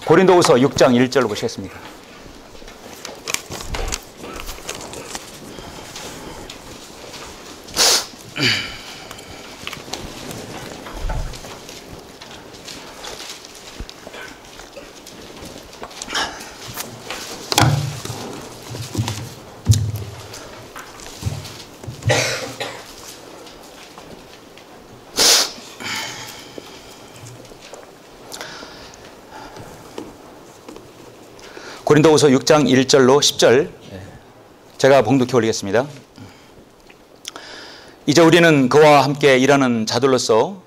고린도후서 6장 1절로 보시겠습니다. 고린도후서 6장 1절로 10절 제가 봉독해 올리겠습니다. 이제 우리는 그와 함께 일하는 자들로서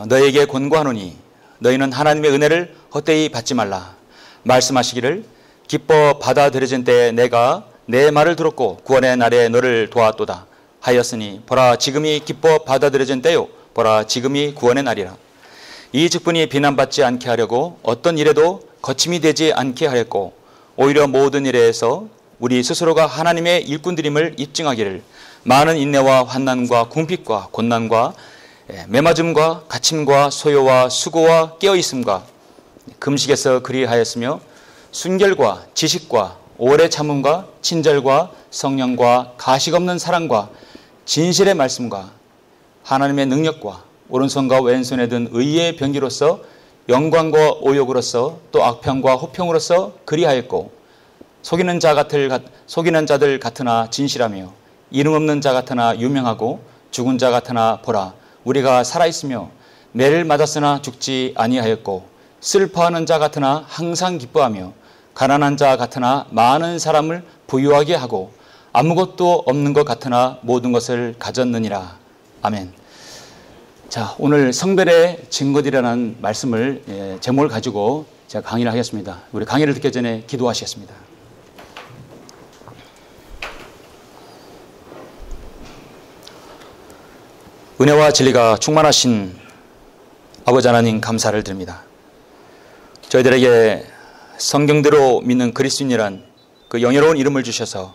너에게 권고하노니 너희는 하나님의 은혜를 헛되이 받지 말라. 말씀하시기를 기뻐 받아들여진 때에 내가 내 말을 들었고 구원의 날에 너를 도왔도다 하였으니 보라 지금이 기뻐 받아들여진 때요 보라 지금이 구원의 날이라. 이 직분이 비난받지 않게 하려고 어떤 일에도 거침이 되지 않게 하였고 오히려 모든 일에서 우리 스스로가 하나님의 일꾼들임을 입증하기를 많은 인내와 환난과 궁핍과 곤난과 매맞음과 갇힘과 소요와 수고와 깨어있음과 금식에서 그리하였으며 순결과 지식과 오래 참음과 친절과 성령과 가식 없는 사랑과 진실의 말씀과 하나님의 능력과 오른손과 왼손에 든 의의 병기로서 영광과 오욕으로서 또 악평과 호평으로서 그리하였고 속이는 자들 같으나 진실하며 이름 없는 자 같으나 유명하고 죽은 자 같으나 보라 우리가 살아있으며 매를 맞았으나 죽지 아니하였고 슬퍼하는 자 같으나 항상 기뻐하며 가난한 자 같으나 많은 사람을 부유하게 하고 아무것도 없는 것 같으나 모든 것을 가졌느니라. 아멘. 자, 오늘 성별의 증거들이라는 말씀을 제목을 가지고 제가 강의를 하겠습니다. 우리 강의를 듣기 전에 기도하시겠습니다. 은혜와 진리가 충만하신 아버지 하나님 감사를 드립니다. 저희들에게 성경대로 믿는 그리스도인이란 그 영예로운 이름을 주셔서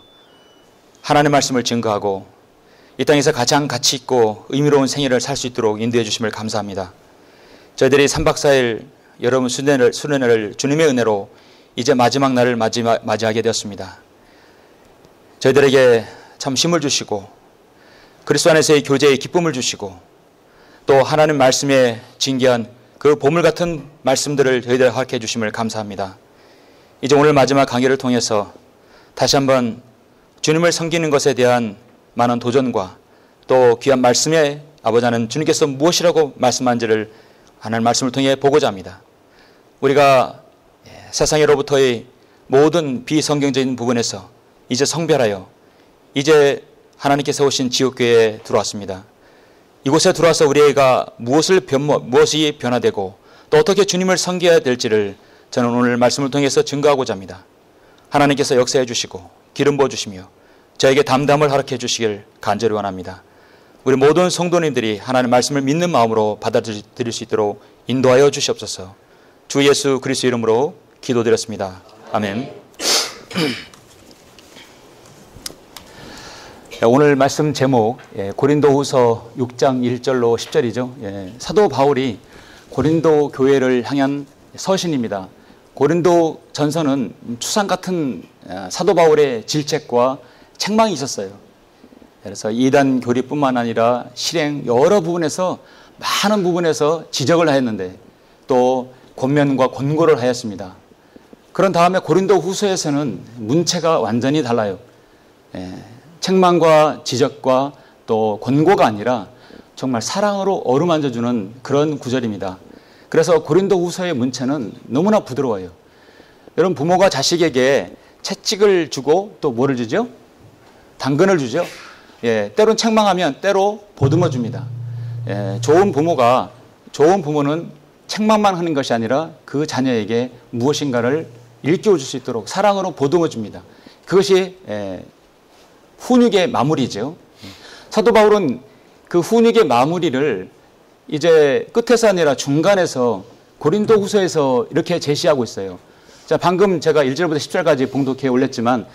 하나님의 말씀을 증거하고 이 땅에서 가장 가치 있고 의미로운 생애를 살 수 있도록 인도해 주심을 감사합니다. 저희들이 3박 4일 여러분 수련회를 주님의 은혜로 이제 마지막 날을 맞이하게 되었습니다. 저희들에게 참 힘을 주시고 그리스도 안에서의 교제의 기쁨을 주시고 또 하나님 말씀에 진기한 그 보물 같은 말씀들을 저희들 허락해 주심을 감사합니다. 이제 오늘 마지막 강의를 통해서 다시 한번 주님을 섬기는 것에 대한 많은 도전과 또 귀한 말씀에 아버지 하나님 주님께서 무엇이라고 말씀한지를 하나님 말씀을 통해 보고자 합니다. 우리가 세상으로부터의 모든 비성경적인 부분에서 이제 성별하여 이제 하나님께서 오신 지옥교회에 들어왔습니다. 이곳에 들어와서 우리가 무엇이 변화되고 또 어떻게 주님을 섬겨야 될지를 저는 오늘 말씀을 통해서 증거하고자 합니다. 하나님께서 역사해 주시고 기름 부어주시며 저에게 담담을 허락해 주시길 간절히 원합니다. 우리 모든 성도님들이 하나님의 말씀을 믿는 마음으로 받아들일 수 있도록 인도하여 주시옵소서. 주 예수 그리스도 이름으로 기도드렸습니다. 아멘. 오늘 말씀 제목 고린도후서 6장 1절로 10절이죠. 사도 바울이 고린도 교회를 향한 서신입니다. 고린도 전서는 추상 같은 사도 바울의 질책과 책망이 있었어요. 그래서 이단 교리뿐만 아니라 실행 여러 부분에서 많은 부분에서 지적을 하였는데 또 권면과 권고를 하였습니다. 그런 다음에 고린도 후서에서는 문체가 완전히 달라요. 책망과 지적과 또 권고가 아니라 정말 사랑으로 어루만져주는 그런 구절입니다. 그래서 고린도 후서의 문체는 너무나 부드러워요. 여러분 부모가 자식에게 채찍을 주고 또 뭐를 주죠? 당근을 주죠. 때론 책망하면 때로 보듬어 줍니다. 좋은 부모는 책망만 하는 것이 아니라 그 자녀에게 무엇인가를 일깨워 줄 수 있도록 사랑으로 보듬어 줍니다. 그것이 훈육의 마무리죠. 사도 바울은 그 훈육의 마무리를 이제 끝에서 아니라 중간에서 고린도 후서에서 이렇게 제시하고 있어요. 자, 방금 제가 1절부터 10절까지 봉독해 올렸지만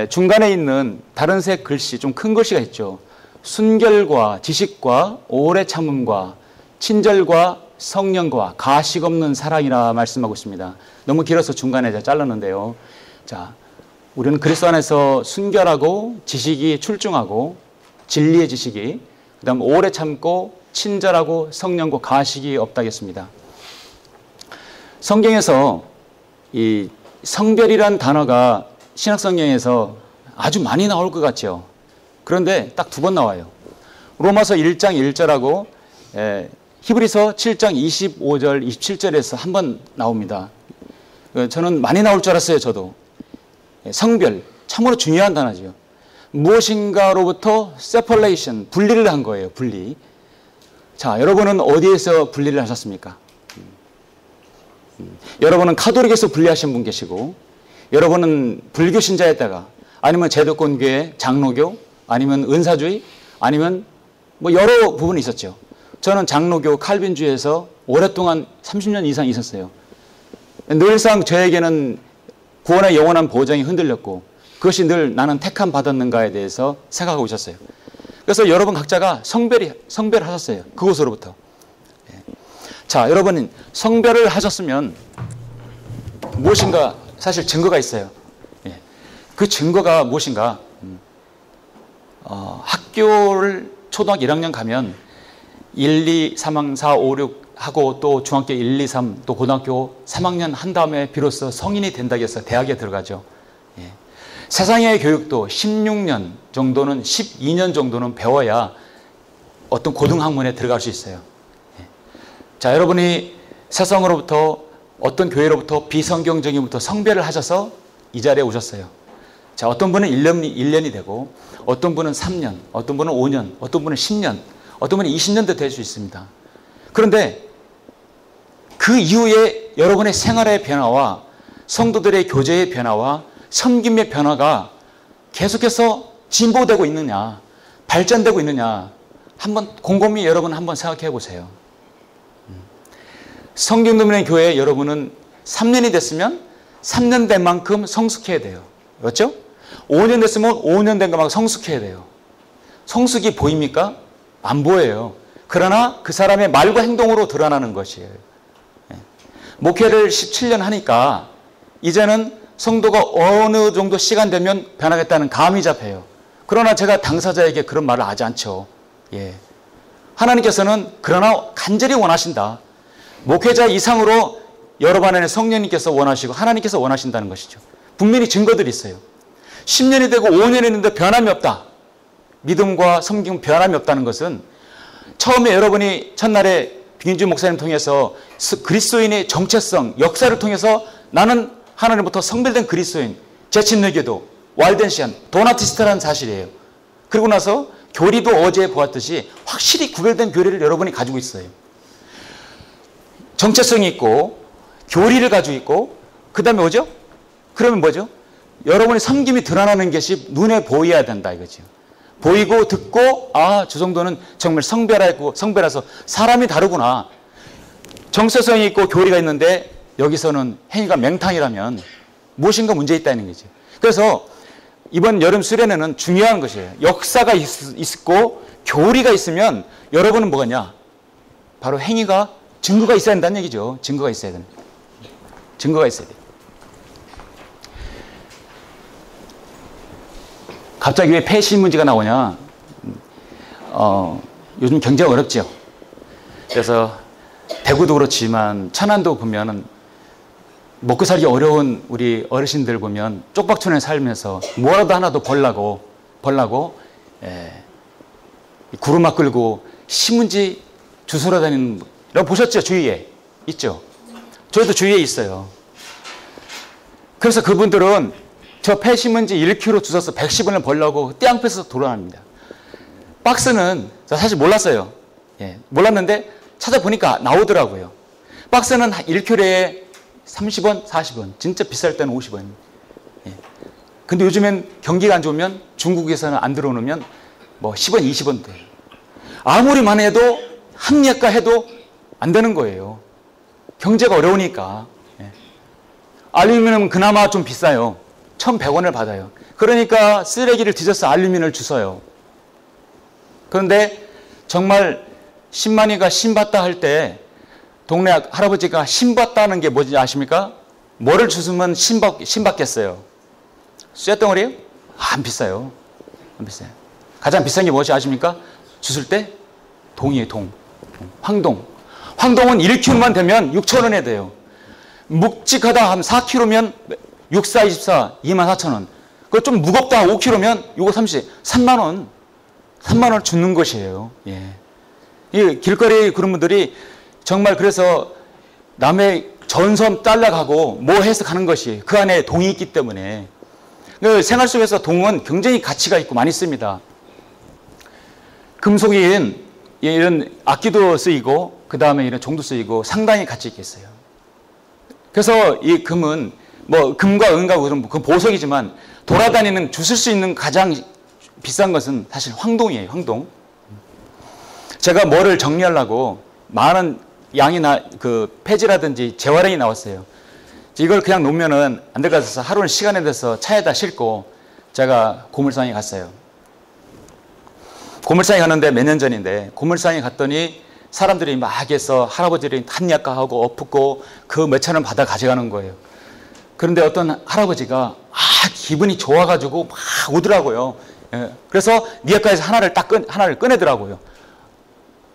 중간에 있는 다른 색 글씨, 좀 큰 글씨가 있죠. 순결과 지식과 오래 참음과 친절과 성령과 가식 없는 사랑이라 말씀하고 있습니다. 너무 길어서 중간에 제가 잘랐는데요. 자, 우리는 그리스도 안에서 순결하고 지식이 출중하고 진리의 지식이, 그 다음 오래 참고 친절하고 성령과 가식이 없다겠습니다. 성경에서 이 성별이란 단어가 신약성경에서 아주 많이 나올 것 같죠. 그런데 딱 2번 나와요. 로마서 1장 1절하고 히브리서 7장 25절 27절에서 한 번 나옵니다. 저는 많이 나올 줄 알았어요. 저도. 성별, 참으로 중요한 단어죠. 무엇인가로부터 separation, 분리를 한 거예요. 분리. 자, 여러분은 어디에서 분리를 하셨습니까? 여러분은 카톨릭에서 분리하신 분 계시고, 여러분은 불교 신자였다가, 아니면 제도권교회, 장로교, 아니면 은사주의, 아니면 뭐 여러 부분이 있었죠. 저는 장로교 칼빈주의에서 오랫동안 30년 이상 있었어요. 늘상 저에게는 구원의 영원한 보장이 흔들렸고, 그것이 늘 나는 택함 받았는가에 대해서 생각하고 있었어요. 그래서 여러분 각자가 성별하셨어요. 그곳으로부터. 자, 여러분 성별을 하셨으면 무엇인가 사실 증거가 있어요. 그 증거가 무엇인가? 학교를 초등학교 1학년 가면 1, 2, 3, 4, 5, 6 하고 또 중학교 1, 2, 3, 또 고등학교 3학년 한 다음에 비로소 성인이 된다고 해서 대학에 들어가죠. 세상의 교육도 16년 정도는, 12년 정도는 배워야 어떤 고등학문에 들어갈 수 있어요. 자, 여러분이 세상으로부터, 어떤 교회로부터 비성경적인부터 성별을 하셔서 이 자리에 오셨어요. 자, 어떤 분은 1년이 되고, 어떤 분은 3년, 어떤 분은 5년, 어떤 분은 10년, 어떤 분은 20년도 될 수 있습니다. 그런데 그 이후에 여러분의 생활의 변화와 성도들의 교제의 변화와 섬김의 변화가 계속해서 진보되고 있느냐, 발전되고 있느냐, 한번 곰곰이 여러분 한번 생각해 보세요. 성경도민의 교회 여러분은 3년이 됐으면 3년 된 만큼 성숙해야 돼요. 그렇죠? 5년 됐으면 5년 된 것만큼 성숙해야 돼요. 성숙이 보입니까? 안 보여요. 그러나 그 사람의 말과 행동으로 드러나는 것이에요. 목회를 17년 하니까 이제는 성도가 어느 정도 시간 되면 변하겠다는 감이 잡혀요. 그러나 제가 당사자에게 그런 말을 하지 않죠. 하나님께서는 그러나 간절히 원하신다. 목회자 이상으로 여러분 안에 성령님께서 원하시고 하나님께서 원하신다는 것이죠. 분명히 증거들이 있어요. 10년이 되고 5년이 됐는데 변함이 없다. 믿음과 섬김 변함이 없다는 것은 처음에 여러분이 첫날에 빙인주 목사님 통해서 그리스도인의 정체성, 역사를 통해서 나는 하나님부터 성별된 그리스도인, 제침내교도, 왈덴시안, 도나티스트라는 사실이에요. 그리고 나서 교리도 어제 보았듯이 확실히 구별된 교리를 여러분이 가지고 있어요. 정체성이 있고 교리를 가지고 있고 그 다음에 뭐죠? 그러면 뭐죠? 여러분의 섬김이 드러나는 것이 눈에 보여야 된다 이거죠. 보이고 듣고 저 정도는 정말 성별해서 사람이 다르구나. 정체성이 있고 교리가 있는데 여기서는 행위가 맹탕이라면 무엇인가 문제 있다는 거죠. 그래서 이번 여름 수련회는 중요한 것이에요. 역사가 있고 교리가 있으면 여러분은 뭐겠냐? 바로 행위가 증거가 있어야 된다는 얘기죠. 증거가 있어야 되는. 증거가 있어야 돼요. 갑자기 왜 폐신문제가 나오냐? 요즘 경제가 어렵죠. 그래서 대구도 그렇지만 천안도 보면은 먹고 살기 어려운 우리 어르신들 보면 쪽박촌에 살면서 뭐라도 하나 더 벌라고 구루마 끌고 신문지 주소러 다니는 거 보셨죠? 주위에 있죠. 저희도 주위에 있어요. 그래서 그분들은 저 폐신문지 1kg 주워서 110원을 벌려고 떼양패서 돌아갑니다. 박스는 사실 몰랐어요. 몰랐는데 찾아보니까 나오더라고요. 박스는 1kg에 30원, 40원. 진짜 비쌀 때는 50원. 근데 요즘엔 경기가 안 좋으면 중국에서는 안 들어오면 뭐 10원, 20원 돼요. 아무리만 해도 합리화가 해도 안 되는 거예요. 경제가 어려우니까. 알루미늄은 그나마 좀 비싸요. 1,100원을 받아요. 그러니까 쓰레기를 뒤져서 알루미늄을 주워요. 그런데 정말 신만이가 신받다 할 때 동네 할아버지가 신받다는 게 뭔지 아십니까? 뭐를 주스면 신받겠어요? 쇳덩어리요? 안 비싸요. 안 비싸요. 가장 비싼 게 무엇이 아십니까? 주술 때? 동이에요, 동. 황동. 황동은 1kg만 되면 6,000원에 돼요. 묵직하다 하면 4kg면 6, 4, 24, 24,000원. 그거 좀 무겁다 5kg면 6, 30, 3만 원. 3만 원 주는 것이에요. 예. 이 길거리 그런 분들이 정말 그래서 남의 전섬 딸락하고 뭐 해서 가는 것이 그 안에 동이 있기 때문에 그 생활 속에서 동은 굉장히 가치가 있고 많이 씁니다. 금속인 이런 악기도 쓰이고 그 다음에 이런 종도 쓰이고 상당히 가치 있겠어요. 그래서 이 금은 뭐 금과 은과 그런 그 보석이지만 돌아다니는 주술 수 있는 가장 비싼 것은 사실 황동이에요. 황동. 제가 뭐를 정리하려고 많은 양이 그 폐지라든지 재활용이 나왔어요. 이걸 그냥 놓으면은 안 될 것 같아서 하루는 시간에 돼서 차에다 싣고 제가 고물상에 갔어요. 고물상에 갔는데 몇 년 전인데 고물상에 갔더니 사람들이 막 해서 할아버지들이 한약가하고 엎고 그 몇천 원 받아 가져가는 거예요. 그런데 어떤 할아버지가 기분이 좋아가지고 막 오더라고요. 예. 그래서 니아가에서 하나를 꺼내더라고요.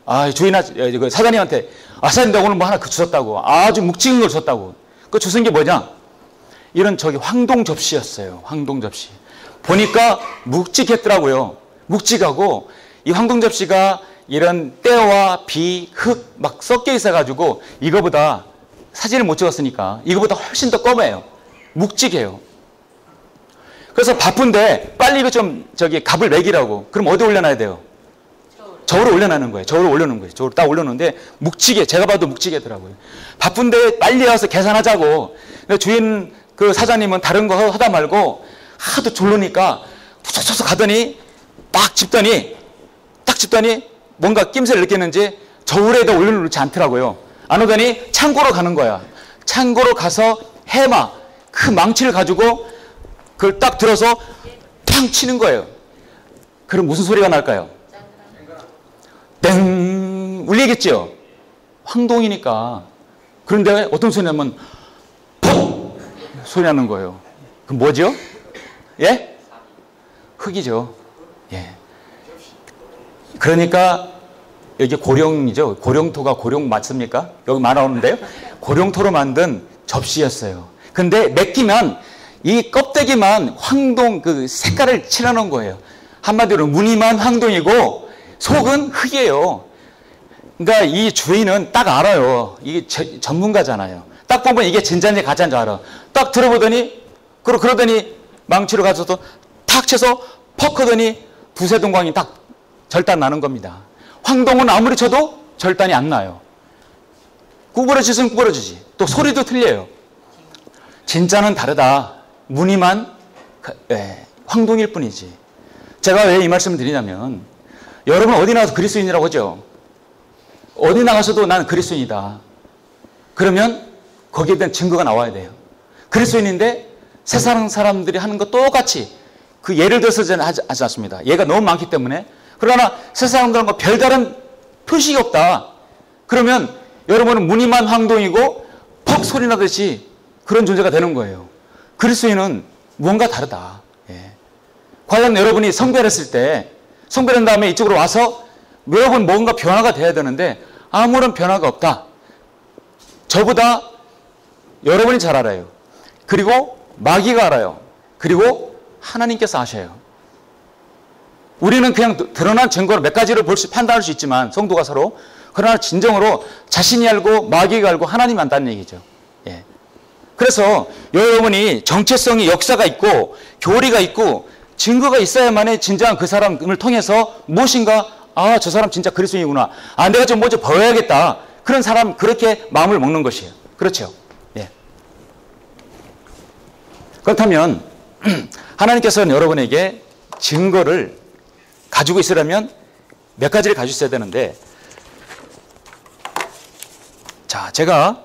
사장님한테 사장님 나 오늘 뭐 하나 주셨다고. 아주 묵직한 걸 줬다고. 그 주신 게 뭐냐? 이런 황동 접시였어요. 황동 접시. 보니까 묵직했더라고요. 묵직하고 이 황동 접시가 이런 때와 비, 흙 막 섞여 있어가지고 이거보다 사진을 못 찍었으니까 이거보다 훨씬 더 검해요. 묵직해요. 그래서 바쁜데 빨리 이거 좀 값을 매기라고. 그럼 어디 올려놔야 돼요? 저울에 올려놓는 거예요. 저울에 올려놓는 거예요. 저울 딱 올려놓는데 묵직해. 제가 봐도 묵직하더라고요. 바쁜데 빨리 와서 계산하자고. 주인 그 사장님은 다른 거 하다 말고 하도 졸르니까 툭툭툭 가더니 딱 짚더니 뭔가 낌새를 느꼈는지 저울에다 올려놓지 않더라고요. 안 오더니 창고로 가는 거야. 창고로 가서 해마 그 망치를 가지고 그걸 딱 들어서 팡 치는 거예요. 그럼 무슨 소리가 날까요? 땡 울리겠죠. 황동이니까. 그런데 어떤 소리 나면 퍽 소리 나는 거예요. 그럼 뭐죠? 예? 흙이죠. 예. 그러니까 여기 고령이죠. 고령토가 고령 맞습니까? 여기 말하는데요. 고령토로 만든 접시였어요. 근데 맡기면 이 껍데기만 황동 그 색깔을 칠해놓은 거예요. 한마디로 무늬만 황동이고 속은 흙이에요. 그러니까 이 주인은 딱 알아요. 이게 전문가잖아요. 딱 보면 이게 진짜인지 가짜인지 알아. 딱 들어보더니 그러더니 망치로 가서도 탁 쳐서 퍽 하더니 두세 동광이 딱 절단 나는 겁니다. 황동은 아무리 쳐도 절단이 안 나요. 구부러지면 구부러지지. 또 소리도 틀려요. 진짜는 다르다. 무늬만 황동일 뿐이지. 제가 왜 이 말씀을 드리냐면 여러분 어디 나가서 그리스도인이라고 하죠. 어디 나가서도 나는 그리스도인이다. 그러면 거기에 대한 증거가 나와야 돼요. 그리스도인인데 세상 사람들이 하는 거 똑같이 그 예를 들어서 저는 하지 않습니다. 예가 너무 많기 때문에. 그러나 세상 사람들은 별다른 표식이 없다. 그러면 여러분은 무늬만 황동이고 퍽 소리 나듯이 그런 존재가 되는 거예요. 그리스도인은 무언가 다르다. 예. 과연 여러분이 성별했을 때 성별한 다음에 이쪽으로 와서 여러분 뭔가 변화가 돼야 되는데 아무런 변화가 없다. 저보다 여러분이 잘 알아요. 그리고 마귀가 알아요. 그리고 하나님께서 아셔요. 우리는 그냥 드러난 증거로 몇 가지를 판단할 수 있지만 성도가 서로. 그러나 진정으로 자신이 알고 마귀가 알고 하나님이 안다는 얘기죠. 예. 그래서 여러분이 정체성이 역사가 있고 교리가 있고 증거가 있어야만이 진정한 그 사람을 통해서 무엇인가 저 사람 진짜 그리스도인이구나. 내가 좀 먼저 보여야겠다. 그런 사람 그렇게 마음을 먹는 것이에요. 그렇죠. 예. 그렇다면 하나님께서는 여러분에게 증거를 가지고 있으려면 몇 가지를 가지고 있어야 되는데 자, 제가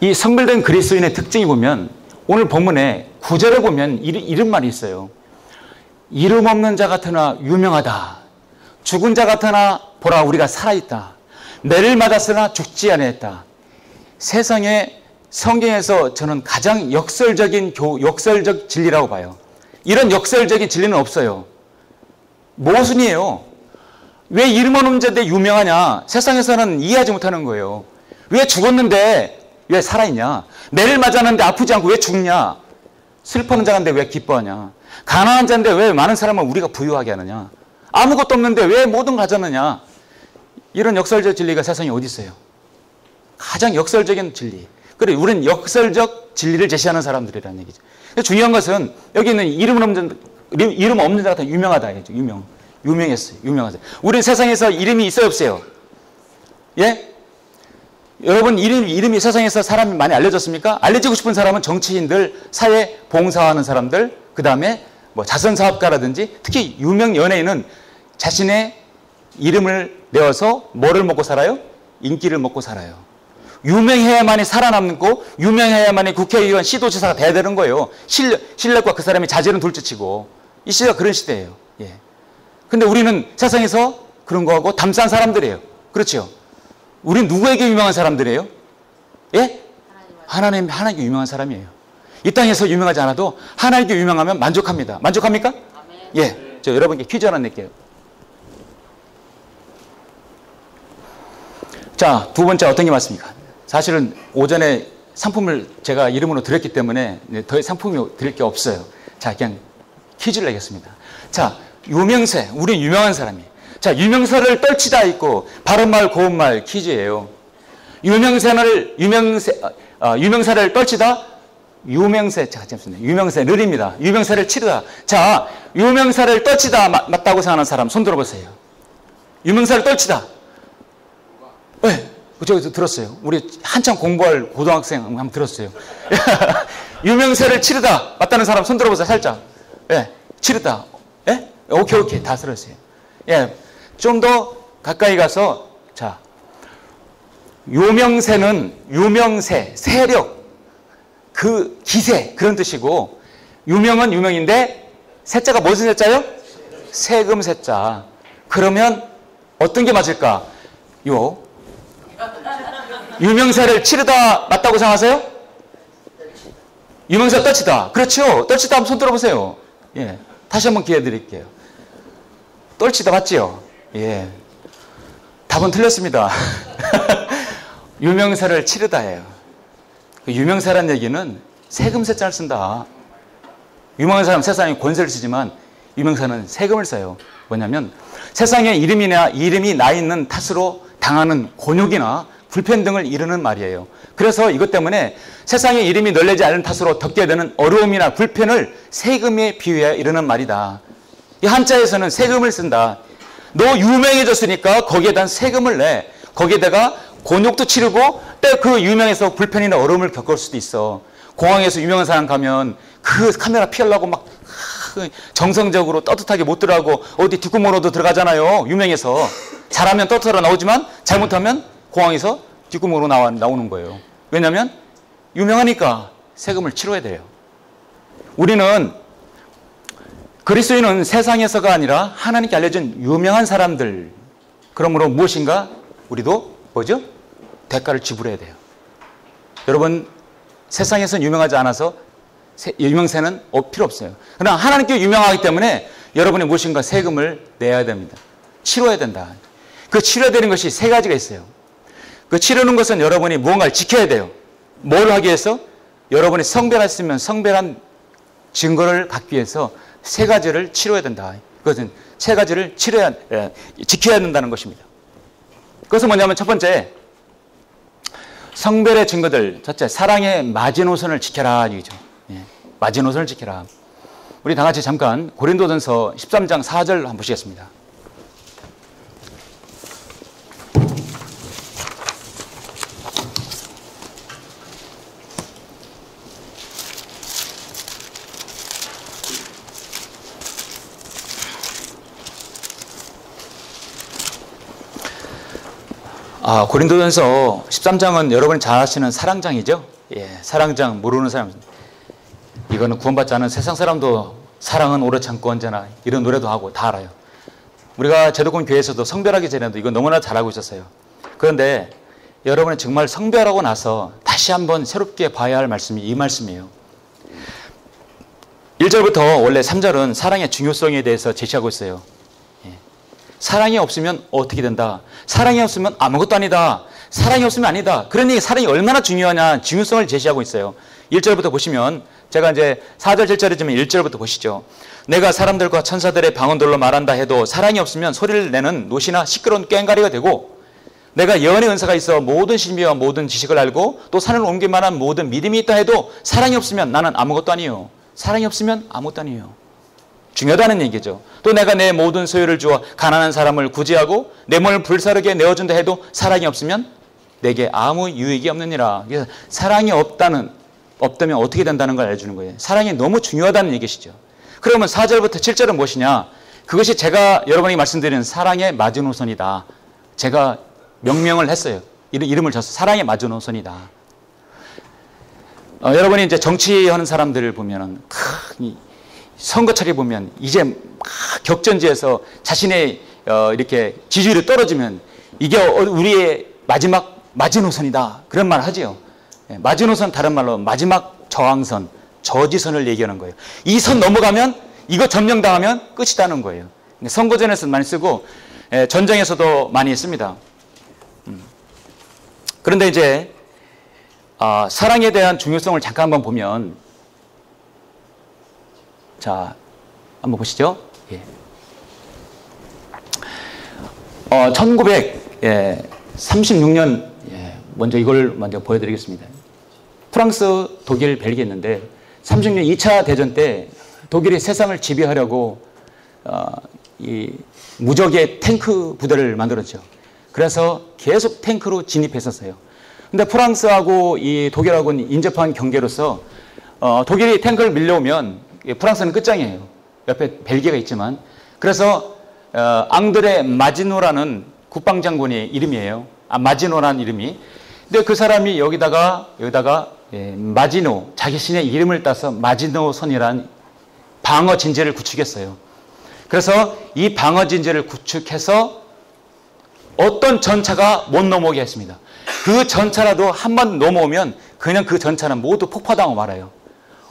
이 성별된 그리스도인의 특징이 보면 오늘 본문에 9절에 보면 이런 말이 있어요. 이름 없는 자 같으나 유명하다. 죽은 자 같으나 보라 우리가 살아있다. 매를 맞았으나 죽지 아니했다. 세상에 성경에서 저는 가장 역설적 진리라고 봐요. 이런 역설적인 진리는 없어요. 모순이에요. 왜 이름 없는 자인데 유명하냐? 세상에서는 이해하지 못하는 거예요. 왜 죽었는데 왜 살아있냐? 매를 맞았는데 아프지 않고 왜 죽냐? 슬퍼하는 자인데 왜 기뻐하냐? 가난한 자인데 왜 많은 사람을 우리가 부유하게 하느냐? 아무것도 없는데 왜 모든 가졌느냐? 이런 역설적 진리가 세상에 어디 있어요? 가장 역설적인 진리. 그래, 우리는 역설적 진리를 제시하는 사람들이라는 얘기죠. 중요한 것은 여기 있는 이름 없는 자 같은 유명하다. 유명했어요. 유명하세요. 우리 세상에서 이름이 있어요, 없어요? 예? 여러분, 이름이 세상에서 사람이 많이 알려졌습니까? 알려지고 싶은 사람은 정치인들, 사회 봉사하는 사람들, 그 다음에 뭐 자선사업가라든지, 특히 유명 연예인은 자신의 이름을 내어서 뭐를 먹고 살아요? 인기를 먹고 살아요. 유명해야만이 살아남고, 유명해야만이 국회의원, 시도지사가 돼야 되는 거예요. 실력과 그 사람이 자질은 둘째치고. 이 시대가 그런 시대예요. 예. 근데 우리는 세상에서 그런 거하고 담싼 사람들이에요. 그렇죠? 우린 누구에게 유명한 사람들이에요? 예? 하나님께 유명한 사람이에요. 이 땅에서 유명하지 않아도 하나님께 유명하면 만족합니다. 만족합니까? 예. 저 여러분께 퀴즈 하나 낼게요. 자, 두 번째 어떤 게 맞습니까? 사실은 오전에 상품을 제가 이름으로 드렸기 때문에 더 상품이 드릴 게 없어요. 자, 그냥 퀴즈를 내겠습니다. 자, 유명세, 우리 유명한 사람이. 자, 유명세를 떨치다 있고 바른말 고운말 퀴즈예요. 유명세를 떨치다 유명세, 자, 잠시만요. 유명세를입니다. 유명세를 치르다. 자, 유명세를 떨치다 맞다고 생각하는 사람 손 들어보세요. 유명세를 떨치다. 네, 저기서 들었어요. 우리 한참 공부할 고등학생 한번 들었어요. 유명세를 치르다 맞다는 사람 손 들어보세요. 살짝. 예, 치르다. 예? 오케이. 다 들었어요. 예, 좀 더 가까이 가서, 자, 유명세, 세력, 그 기세, 그런 뜻이고, 유명은 유명인데, 세자가 무슨 세자요? 세금 세자. 그러면 어떤 게 맞을까? 유명세를 치르다 맞다고 생각하세요? 유명세 떨치다. 그렇죠. 떨치다 한번 손 들어보세요. 예. 다시 한번 기회 드릴게요. 떨치다 맞지요? 예. 답은 틀렸습니다. 유명세를 치르다예요. 그 유명세란 얘기는 세금 세자를 쓴다. 유명한 사람 세상에 권세를 쓰지만 유명세는 세금을 써요. 뭐냐면 세상에 이름이 나 있는 탓으로 당하는 곤욕이나 불평등을 이루는 말이에요. 그래서 이것 때문에 세상에 이름이 널리지 않은 탓으로 겪게 되는 어려움이나 불편을 세금에 비유해 이르는 말이다. 이 한자에서는 세금을 쓴다. 너 유명해졌으니까 거기에 대한 세금을 내. 거기에다가 곤욕도 치르고 때 그 유명해서 불편이나 어려움을 겪을 수도 있어. 공항에서 유명한 사람 가면 그 카메라 피하려고 막 정성적으로 떳떳하게 못 들어가고 어디 뒷구멍으로도 들어가잖아요. 유명해서. 잘하면 떳떳하게 나오지만 잘못하면 공항에서 뒷구멍으로 나오는 거예요. 왜냐하면 유명하니까 세금을 치러야 돼요. 우리는 그리스도인은 세상에서가 아니라 하나님께 알려진 유명한 사람들. 그러므로 무엇인가 우리도 뭐죠? 대가를 지불해야 돼요. 여러분 세상에서는 유명하지 않아서 유명세는 필요 없어요. 그러나 하나님께 유명하기 때문에 여러분이 무엇인가 세금을 내야 됩니다. 치러야 된다. 그 치러야 되는 것이 세 가지가 있어요. 그 치르는 것은 여러분이 무언가를 지켜야 돼요. 뭘 하기 위해서? 여러분이 성별했으면 성별한 증거를 갖기 위해서 세 가지를 치러야 된다. 그것은 세 가지를 지켜야 된다는 것입니다. 그것은 뭐냐면 첫 번째, 성별의 증거들. 첫째, 사랑의 마지노선을 지켜라. 이거죠. 예, 마지노선을 지켜라. 우리 다 같이 잠깐 고린도전서 13장 4절 한번 보시겠습니다. 고린도전서 13장은 여러분이 잘 아시는 사랑장이죠. 예, 사랑장 모르는 사람. 이거는 구원받지 않은 세상 사람도 사랑은 오래 참고 언제나 이런 노래도 하고 다 알아요. 우리가 제도권 교회에서도 성별하기 전에도 이거 너무나 잘하고 있었어요. 그런데 여러분이 정말 성별하고 나서 다시 한번 새롭게 봐야 할 말씀이 이 말씀이에요. 1절부터 원래 3절은 사랑의 중요성에 대해서 제시하고 있어요. 사랑이 없으면 어떻게 된다. 사랑이 없으면 아무것도 아니다. 사랑이 없으면 아니다. 그러니 사랑이 얼마나 중요하냐 중요성을 제시하고 있어요. 1절부터 보시면 제가 이제 4절 7절이지만 1절부터 보시죠. 내가 사람들과 천사들의 방언들로 말한다 해도 사랑이 없으면 소리를 내는 노시나 시끄러운 꽹과리가 되고 내가 예언의 은사가 있어 모든 신비와 모든 지식을 알고 또 산을 옮길 만한 모든 믿음이 있다 해도 사랑이 없으면 나는 아무것도 아니에요. 사랑이 없으면 아무것도 아니에요. 중요하다는 얘기죠. 또 내가 내 모든 소유를 주어 가난한 사람을 구제하고 내 몸을 불사르게 내어준다 해도 사랑이 없으면 내게 아무 유익이 없느니라. 그래서 사랑이 없다면 어떻게 된다는 걸 알려주는 거예요. 사랑이 너무 중요하다는 얘기시죠. 그러면 4절부터 7절은 무엇이냐? 그것이 제가 여러분에게 말씀드리는 사랑의 마지노선이다. 제가 명명을 했어요. 이름을 줬어요. 사랑의 마지노선이다. 여러분이 이제 정치하는 사람들을 보면은 선거철에 보면 이제 막 격전지에서 자신의 이렇게 지지율이 떨어지면 이게 우리의 마지막 마지노선이다. 그런 말 하지요. 마지노선 다른 말로 마지막 저항선, 저지선을 얘기하는 거예요. 이 선 넘어가면 이거 점령당하면 끝이다는 거예요. 선거전에서 많이 쓰고 전쟁에서도 많이 씁니다. 그런데 이제 사랑에 대한 중요성을 잠깐 한번 보면 자 한번 보시죠. 1936년 먼저 이걸 먼저 보여드리겠습니다. 프랑스, 독일, 벨기에 있는데 36년 2차 대전 때 독일이 세상을 지배하려고 이 무적의 탱크 부대를 만들었죠. 그래서 계속 탱크로 진입했었어요. 근데 프랑스하고 이 독일하고는 인접한 경계로서 독일이 탱크를 밀려오면 프랑스는 끝장이에요. 옆에 벨기에가 있지만. 그래서 앙드레 마지노라는 국방장군의 이름이에요. 마지노라는 이름이. 근데 그 사람이 여기다가 마지노, 자신의 이름을 따서 마지노선이라는 방어 진지를 구축했어요. 그래서 이 방어 진지를 구축해서 어떤 전차가 못 넘어오게 했습니다. 그 전차라도 한 번 넘어오면 그냥 그 전차는 모두 폭파당하고 말아요.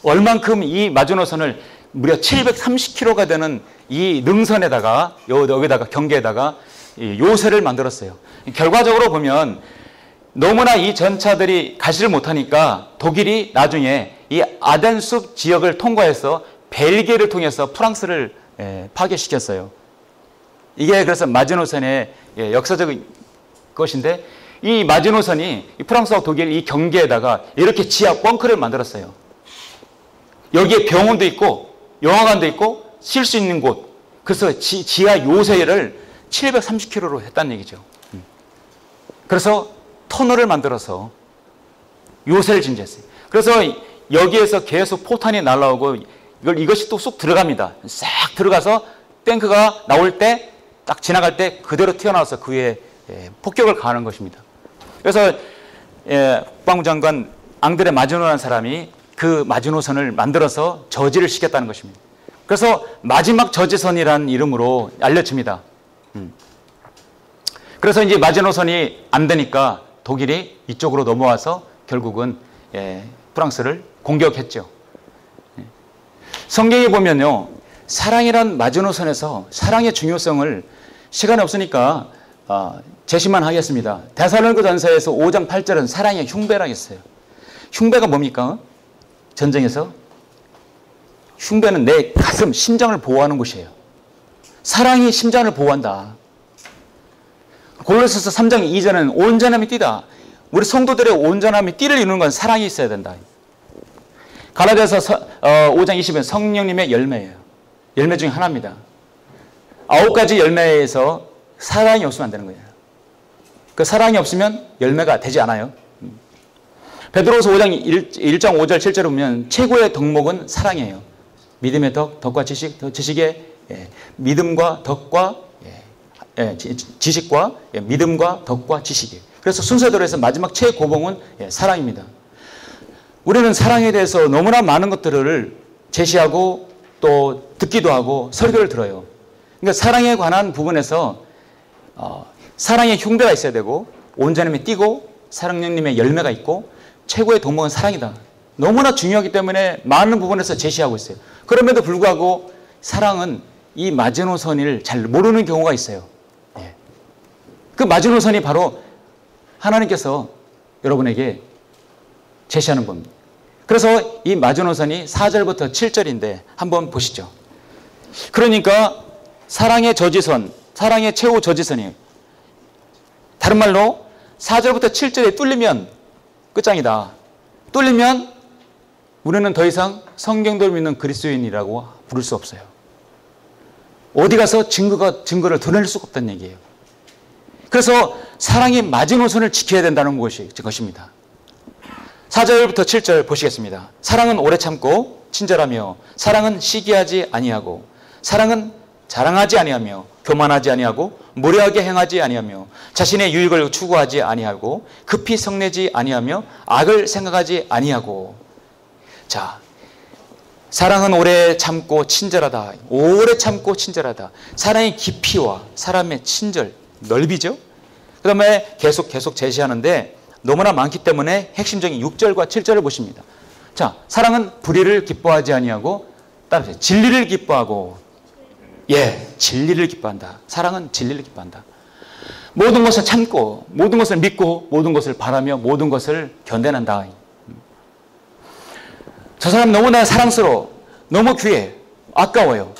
얼만큼 이 마지노선을 무려 730km가 되는 이 능선에다가 여기다가 경계에다가 요새를 만들었어요. 결과적으로 보면 너무나 이 전차들이 가지를 못하니까 독일이 나중에 이 아덴숲 지역을 통과해서 벨기에를 통해서 프랑스를 파괴시켰어요. 이게 그래서 마지노선의 역사적인 것인데 이 마지노선이 프랑스와 독일 이 경계에다가 이렇게 지하 벙커를 만들었어요. 여기에 병원도 있고 영화관도 있고 쉴 수 있는 곳. 그래서 지하 요새를 730km로 했다는 얘기죠. 그래서 터널을 만들어서 요새를 진지했어요. 그래서 여기에서 계속 포탄이 날아오고 이것이 또 쑥 들어갑니다. 싹 들어가서 탱크가 나올 때 딱 지나갈 때 그대로 튀어나와서 그 위에 폭격을 가하는 것입니다. 그래서 국방부 장관 앙드레 마지노라는 사람이 그 마지노선을 만들어서 저지를 시켰다는 것입니다. 그래서 마지막 저지선이라는 이름으로 알려집니다. 그래서 이제 마지노선이 안 되니까 독일이 이쪽으로 넘어와서 결국은 프랑스를 공격했죠. 성경에 보면요, 사랑이란 마지노선에서 사랑의 중요성을 시간이 없으니까 제시만 하겠습니다. 데살로니가전서에서 5장 8절은 사랑의 흉배라고 했어요. 흉배가 뭡니까? 전쟁에서 흉배는 내 가슴, 심장을 보호하는 곳이에요. 사랑이 심장을 보호한다. 골로새서 3장 2절은 온전함이 띠다. 우리 성도들의 온전함이 띠를 이루는 건 사랑이 있어야 된다. 갈라디아서 5장 20은 성령님의 열매예요. 열매 중에 하나입니다. 9가지 열매에서 사랑이 없으면 안 되는 거예요. 그 사랑이 없으면 열매가 되지 않아요. 베드로서 5장 1장 5절 7절을 보면 최고의 덕목은 사랑이에요. 믿음의 덕, 덕과 지식, 지식의 믿음과 덕과 지식과 믿음과 덕과 지식이에요. 그래서 순서대로 해서 마지막 최고봉은 사랑입니다. 우리는 사랑에 대해서 너무나 많은 것들을 제시하고 또 듣기도 하고 설교를 들어요. 그러니까 사랑에 관한 부분에서 사랑의 흉배가 있어야 되고 온전함이 띠고 사랑님의 열매가 있고 최고의 덕목은 사랑이다. 너무나 중요하기 때문에 많은 부분에서 제시하고 있어요. 그럼에도 불구하고 사랑은 이 마지노선을 잘 모르는 경우가 있어요. 그 마지노선이 바로 하나님께서 여러분에게 제시하는 겁니다. 그래서 이 마지노선이 4절부터 7절인데 한번 보시죠. 그러니까 사랑의 저지선, 사랑의 최후 저지선이에요. 다른 말로 4절부터 7절에 뚫리면 끝장이다. 뚫리면 우리는 더 이상 성경도 믿는 그리스도인이라고 부를 수 없어요. 어디 가서 증거를 드러낼 수가 없다는 얘기예요. 그래서 사랑의 마지노선을 지켜야 된다는 것입니다. 4절부터 7절 보시겠습니다. 사랑은 오래 참고 친절하며 사랑은 시기하지 아니하고 사랑은 자랑하지 아니하며 교만하지 아니하고 무례하게 행하지 아니하며 자신의 유익을 추구하지 아니하고 급히 성내지 아니하며 악을 생각하지 아니하고. 자, 사랑은 오래 참고 친절하다. 오래 참고 친절하다. 사랑의 깊이와 사람의 친절, 넓이죠. 그 다음에 계속 제시하는데 너무나 많기 때문에 핵심적인 6절과 7절을 보십니다. 자, 사랑은 불의를 기뻐하지 아니하고 따라서 진리를 기뻐하고. 진리를 기뻐한다. 사랑은 진리를 기뻐한다. 모든 것을 참고 모든 것을 믿고 모든 것을 바라며 모든 것을 견뎌낸다. 저 사람 너무나 사랑스러워. 너무 귀해. 아까워요.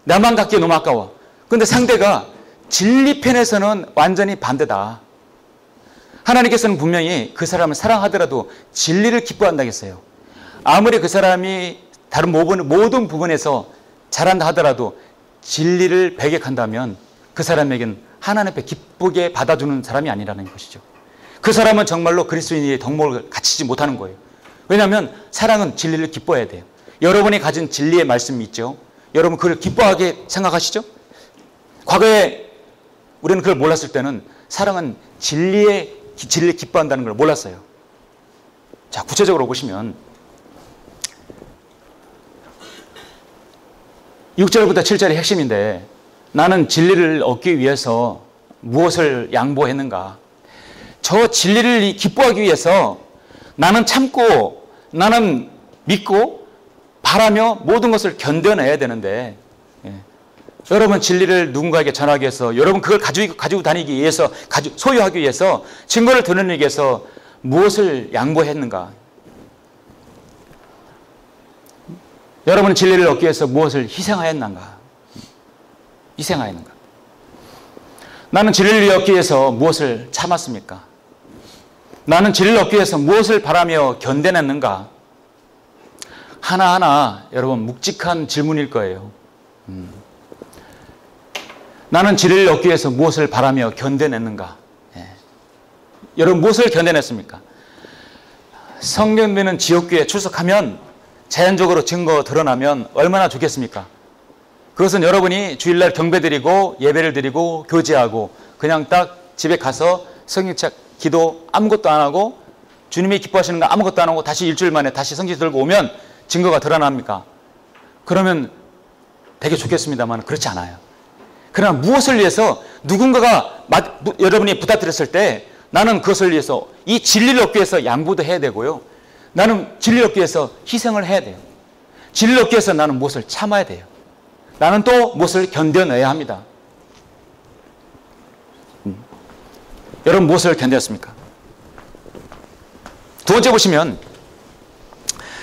나만 갖기에 너무 아까워. 그런데 상대가 진리 편에서는 완전히 반대다. 하나님께서는 분명히 그 사람을 사랑하더라도 진리를 기뻐한다고 했어요. 아무리 그 사람이 다른 모든 부분에서 잘한다 하더라도 진리를 배격한다면 그 사람에게는 하나님 앞에 기쁘게 받아주는 사람이 아니라는 것이죠. 그 사람은 정말로 그리스도인의 덕목을 갖추지 못하는 거예요. 왜냐하면 사랑은 진리를 기뻐해야 돼요. 여러분이 가진 진리의 말씀이 있죠. 여러분 그걸 기뻐하게 생각하시죠? 과거에 우리는 그걸 몰랐을 때는 사랑은 진리를 기뻐한다는 걸 몰랐어요. 자, 구체적으로 보시면 6절부터 7절이 핵심인데 나는 진리를 얻기 위해서 무엇을 양보했는가? 저 진리를 기뻐하기 위해서 나는 참고 나는 믿고 바라며 모든 것을 견뎌내야 되는데 여러분 진리를 누군가에게 전하기 위해서 여러분 그걸 가지고 다니기 위해서 소유하기 위해서 증거를 드러내기 위해서 무엇을 양보했는가? 여러분은 진리를 얻기 위해서 무엇을 희생하였는가? 나는 진리를 얻기 위해서 무엇을 참았습니까? 나는 진리를 얻기 위해서 무엇을 바라며 견뎌냈는가? 하나하나 여러분 묵직한 질문일 거예요. 나는 진리를 얻기 위해서 무엇을 바라며 견뎌냈는가? 여러분 무엇을 견뎌냈습니까? 성경되는 지옥교에 출석하면 자연적으로 증거 드러나면 얼마나 좋겠습니까? 그것은 여러분이 주일날 경배드리고 예배를 드리고 교제하고 그냥 딱 집에 가서 성경책 기도 아무것도 안 하고 주님이 기뻐하시는 거 아무것도 안 하고 다시 일주일 만에 다시 성경 들고 오면 증거가 드러납니까? 그러면 되게 좋겠습니다만 그렇지 않아요. 그러나 무엇을 위해서 누군가가 여러분이 부탁드렸을 때 나는 그것을 위해서 이 진리를 얻기 위해서 양보도 해야 되고요. 나는 진리를 얻기 위해서 희생을 해야 돼요. 진리를 얻기 위해서 나는 무엇을 참아야 돼요. 나는 또 무엇을 견뎌내야 합니다. 여러분 무엇을 견뎠습니까? 두 번째 보시면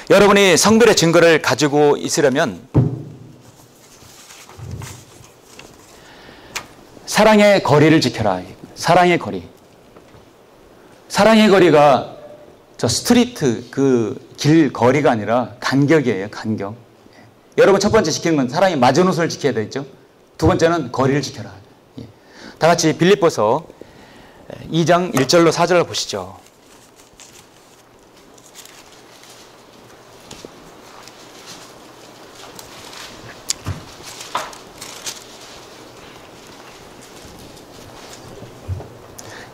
여러분이 성별의 증거를 가지고 있으려면 사랑의 거리를 지켜라. 사랑의 거리. 사랑의 거리가 저 스트리트 그 길 거리가 아니라 간격이에요. 간격. 여러분 첫 번째 지키는 건 사랑의 마지노선을 지켜야 되겠죠. 두 번째는 거리를 지켜라. 다 같이 빌립보서 2장 1절로 4절을 보시죠.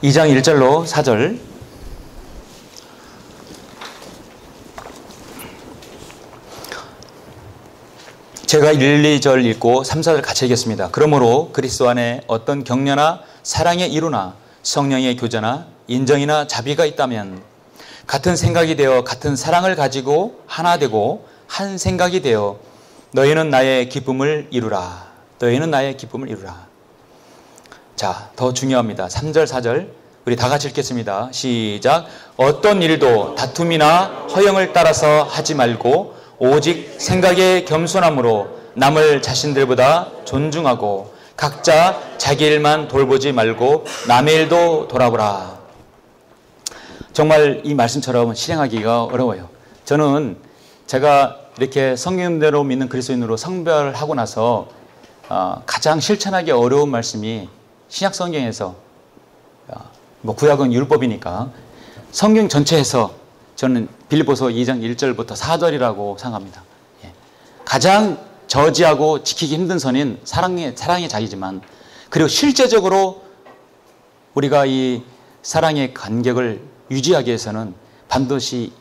(2장 1절로 4절) 제가 1, 2절 읽고 3, 4절 같이 읽겠습니다. 그러므로 그리스도 안에 어떤 격려나 사랑의 이루나 성령의 교제나 인정이나 자비가 있다면 같은 생각이 되어 같은 사랑을 가지고 하나 되고 한 생각이 되어 너희는 나의 기쁨을 이루라. 너희는 나의 기쁨을 이루라. 자, 더 중요합니다. 3절, 4절 우리 다 같이 읽겠습니다. 시작. 어떤 일도 다툼이나 허영을 따라서 하지 말고 오직 생각의 겸손함으로 남을 자신들보다 존중하고 각자 자기 일만 돌보지 말고 남의 일도 돌아보라. 정말 이 말씀처럼 실행하기가 어려워요. 저는 제가 이렇게 성경대로 믿는 그리스도인으로 성별하고 나서 가장 실천하기 어려운 말씀이 신약 성경에서 구약은 율법이니까 성경 전체에서 저는 빌립보서 2장 1절부터 4절이라고 생각합니다. 가장 저지하고 지키기 힘든 선인 사랑의 자기지만 그리고 실제적으로 우리가 이 사랑의 간격을 유지하기 위해서는 반드시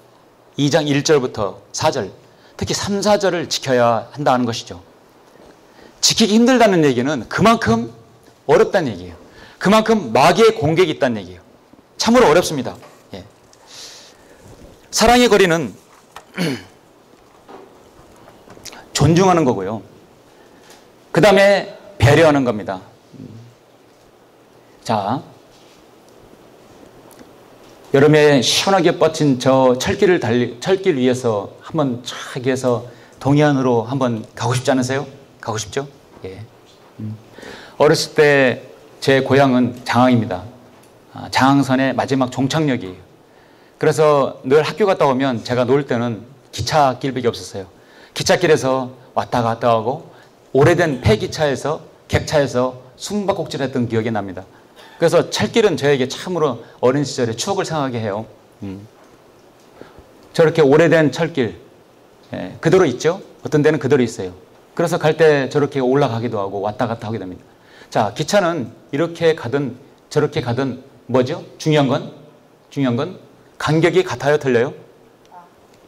2장 1절부터 4절 특히 3, 4절을 지켜야 한다는 것이죠. 지키기 힘들다는 얘기는 그만큼 어렵다는 얘기예요. 그만큼 마귀의 공격이 있다는 얘기예요. 참으로 어렵습니다. 예. 사랑의 거리는 존중하는 거고요. 그 다음에 배려하는 겁니다. 자, 여름에 시원하게 뻗친 저 철길 위에서 한번 쫙 해서 동해안으로 한번 가고 싶지 않으세요? 가고 싶죠? 예. 어렸을 때 제 고향은 장항입니다. 장항선의 마지막 종착역이에요. 그래서 늘 학교 갔다 오면 제가 놀 때는 기차길밖에 없었어요. 기찻길에서 왔다 갔다 하고 오래된 폐기차에서 객차에서 숨바꼭질했던 기억이 납니다. 그래서 철길은 저에게 참으로 어린 시절의 추억을 생각하게 해요. 저렇게 오래된 철길 그대로 있죠? 어떤 데는 그대로 있어요. 그래서 갈 때 저렇게 올라가기도 하고 왔다 갔다 하게 됩니다. 자, 기차는 이렇게 가든 저렇게 가든 뭐죠? 중요한 건 간격이 같아요? 틀려요?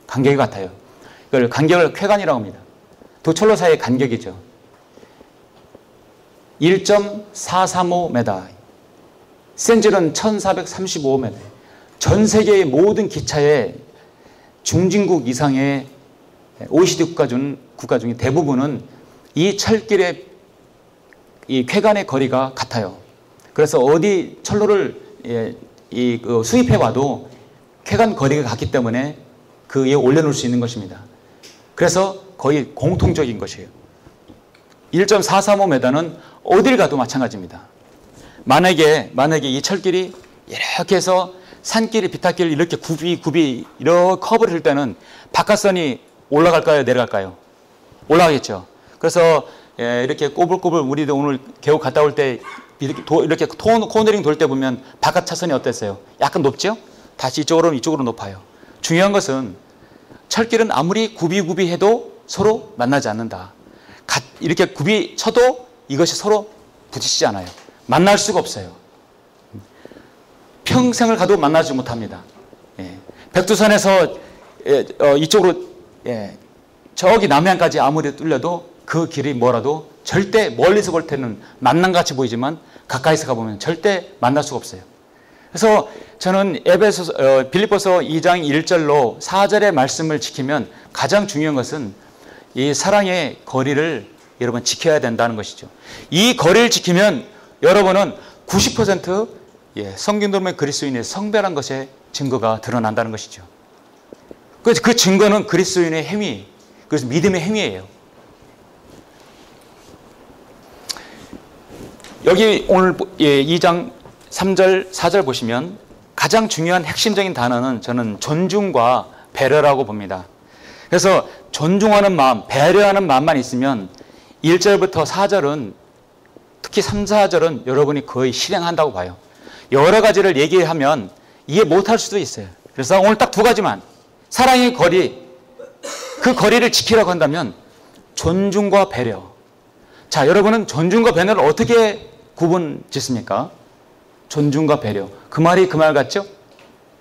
간격이 같아요. 이걸 간격을 쾌간이라고 합니다. 두 철로 사이의 간격이죠. 1.435m. 센질은 1435m. 전 세계의 모든 기차의 중진국 이상의 OECD 국가 중에 대부분은 이 철길의 이 쾌간의 거리가 같아요. 그래서 어디 철로를 수입해 와도 쾌간 거리가 같기 때문에 그 위에 올려놓을 수 있는 것입니다. 그래서 거의 공통적인 것이에요. 1.435m는 어딜 가도 마찬가지입니다. 만약에 이 철길이 이렇게 해서 산길이 비탈길 이렇게 굽이 이렇게 커브를 할 때는 바깥선이 올라갈까요? 내려갈까요? 올라가겠죠. 그래서 이렇게 꼬불꼬불 우리도 오늘 계곡 갔다 올 때 이렇게 코너링 돌 때 보면 바깥 차선이 어땠어요? 약간 높죠? 다시 이쪽으로 높아요. 중요한 것은 철길은 아무리 굽이 해도 서로 만나지 않는다. 이렇게 굽이 쳐도 이것이 서로 부딪히지 않아요. 만날 수가 없어요. 평생을 가도 만나지 못합니다. 백두산에서 이쪽으로 저기 남해안까지 아무리 뚫려도 그 길이 뭐라도 절대 멀리서 볼 때는 만남같이 보이지만 가까이서 가보면 절대 만날 수가 없어요. 그래서 저는 빌립보서 2장 1절로 4절의 말씀을 지키면 가장 중요한 것은 이 사랑의 거리를 여러분 지켜야 된다는 것이죠. 이 거리를 지키면 여러분은 90% 성경도의 그리스도인의 성별한 것의 증거가 드러난다는 것이죠. 그 증거는 그리스도인의 행위, 그래서 믿음의 행위예요. 여기 오늘 2장 3절, 4절 보시면 가장 중요한 핵심적인 단어는 저는 존중과 배려라고 봅니다. 그래서 존중하는 마음, 배려하는 마음만 있으면 1절부터 4절은 특히 3, 4절은 여러분이 거의 실행한다고 봐요. 여러 가지를 얘기하면 이해 못할 수도 있어요. 그래서 오늘 딱 두 가지만 사랑의 거리, 그 거리를 지키라고 한다면 존중과 배려. 자, 여러분은 존중과 배려를 어떻게 구분 짓습니까? 존중과 배려. 그 말이 그 말 같죠?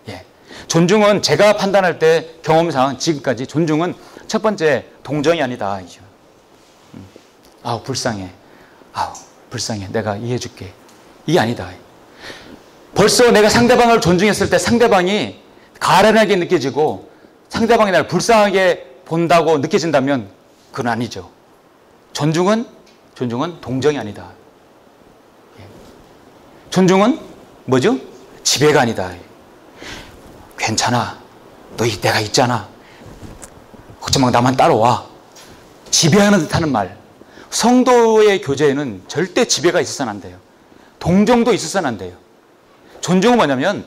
예. 존중은 제가 판단할 때 경험상 지금까지 존중은 첫 번째 동정이 아니다. 아우, 불쌍해. 아우, 불쌍해. 내가 이해해줄게. 이게 아니다. 벌써 내가 상대방을 존중했을 때 상대방이 가련하게 느껴지고 상대방이 나를 불쌍하게 본다고 느껴진다면 그건 아니죠. 존중은 동정이 아니다. 존중은 뭐죠? 지배가 아니다. 괜찮아. 내가 있잖아. 걱정 마. 나만 따라와. 지배하는 듯하는 말. 성도의 교제에는 절대 지배가 있어서는 안 돼요. 동정도 있어서는 안 돼요. 존중은 뭐냐면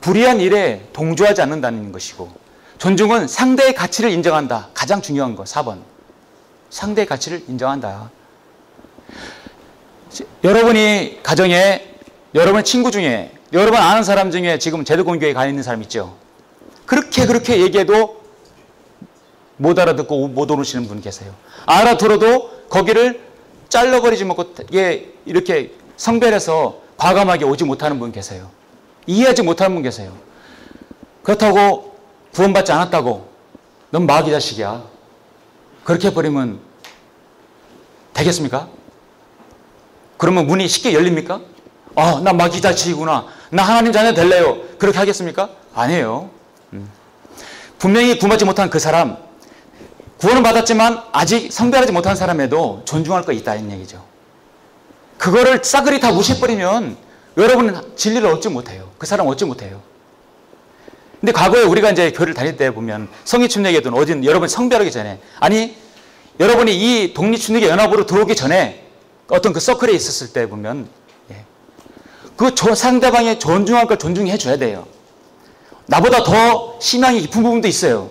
불의한 일에 동조하지 않는다는 것이고, 존중은 상대의 가치를 인정한다. 가장 중요한 거 4번. 상대의 가치를 인정한다. 여러분이 가정에, 여러분의 친구 중에, 여러분 아는 사람 중에 지금 제도공교회에 가 있는 사람 있죠? 그렇게 얘기해도 못 알아듣고 못 오르시는 분 계세요. 알아들어도 거기를 잘라버리지 못하고 이렇게 성별해서 과감하게 오지 못하는 분 계세요. 이해하지 못하는 분 계세요. 그렇다고 구원받지 않았다고 넌 마귀 자식이야. 그렇게 해버리면 되겠습니까? 그러면 문이 쉽게 열립니까? 나 마귀 자식이구나. 나 하나님 자녀 될래요. 그렇게 하겠습니까? 아니에요. 분명히 구원받지 못한 그 사람, 구원은 받았지만 아직 성별하지 못한 사람에도 존중할 거 있다는 얘기죠. 그거를 싸그리 다 무시해버리면 여러분은 진리를 얻지 못해요. 그 사람 얻지 못해요. 근데 과거에 우리가 이제 교회를 다닐 때 보면 성립춘례교든 어딘 여러분 성별하기 전에, 아니 여러분이 이 독립춘례교 연합으로 들어오기 전에 어떤 그 서클에 있었을 때 보면 그 상대방의 존중할 걸 존중해 줘야 돼요. 나보다 더 신앙이 깊은 부분도 있어요.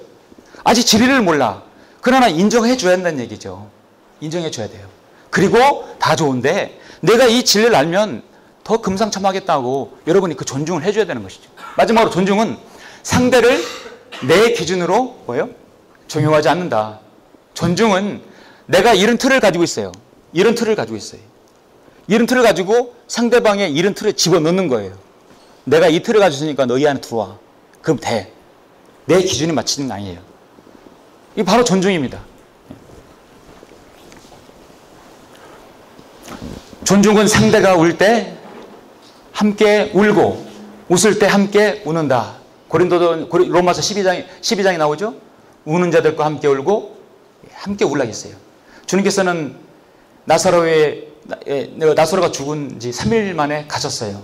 아직 진리를 몰라. 그러나 인정해 줘야 한다는 얘기죠. 인정해 줘야 돼요. 그리고 다 좋은데 내가 이 진리를 알면 더 금상첨화하겠다고 여러분이 그 존중을 해줘야 되는 것이죠. 마지막으로 존중은 상대를 내 기준으로 종용하지 않는다. 존중은 내가 이런 틀을 가지고 있어요. 이런 틀을 가지고 있어요. 이런 틀을 가지고 상대방의 이런 틀을 집어넣는 거예요. 내가 이 틀을 가지고 있으니까 너희 안에 들어와. 그럼 돼. 내 기준에 맞추는 거 아니에요. 이게 바로 존중입니다. 존중은 상대가 울 때 함께 울고 웃을 때 함께 우는다. 로마서 12장에 나오죠? 우는 자들과 함께 울고 함께 울라 했어요. 주님께서는 나사로가 죽은 지 3일 만에 가셨어요.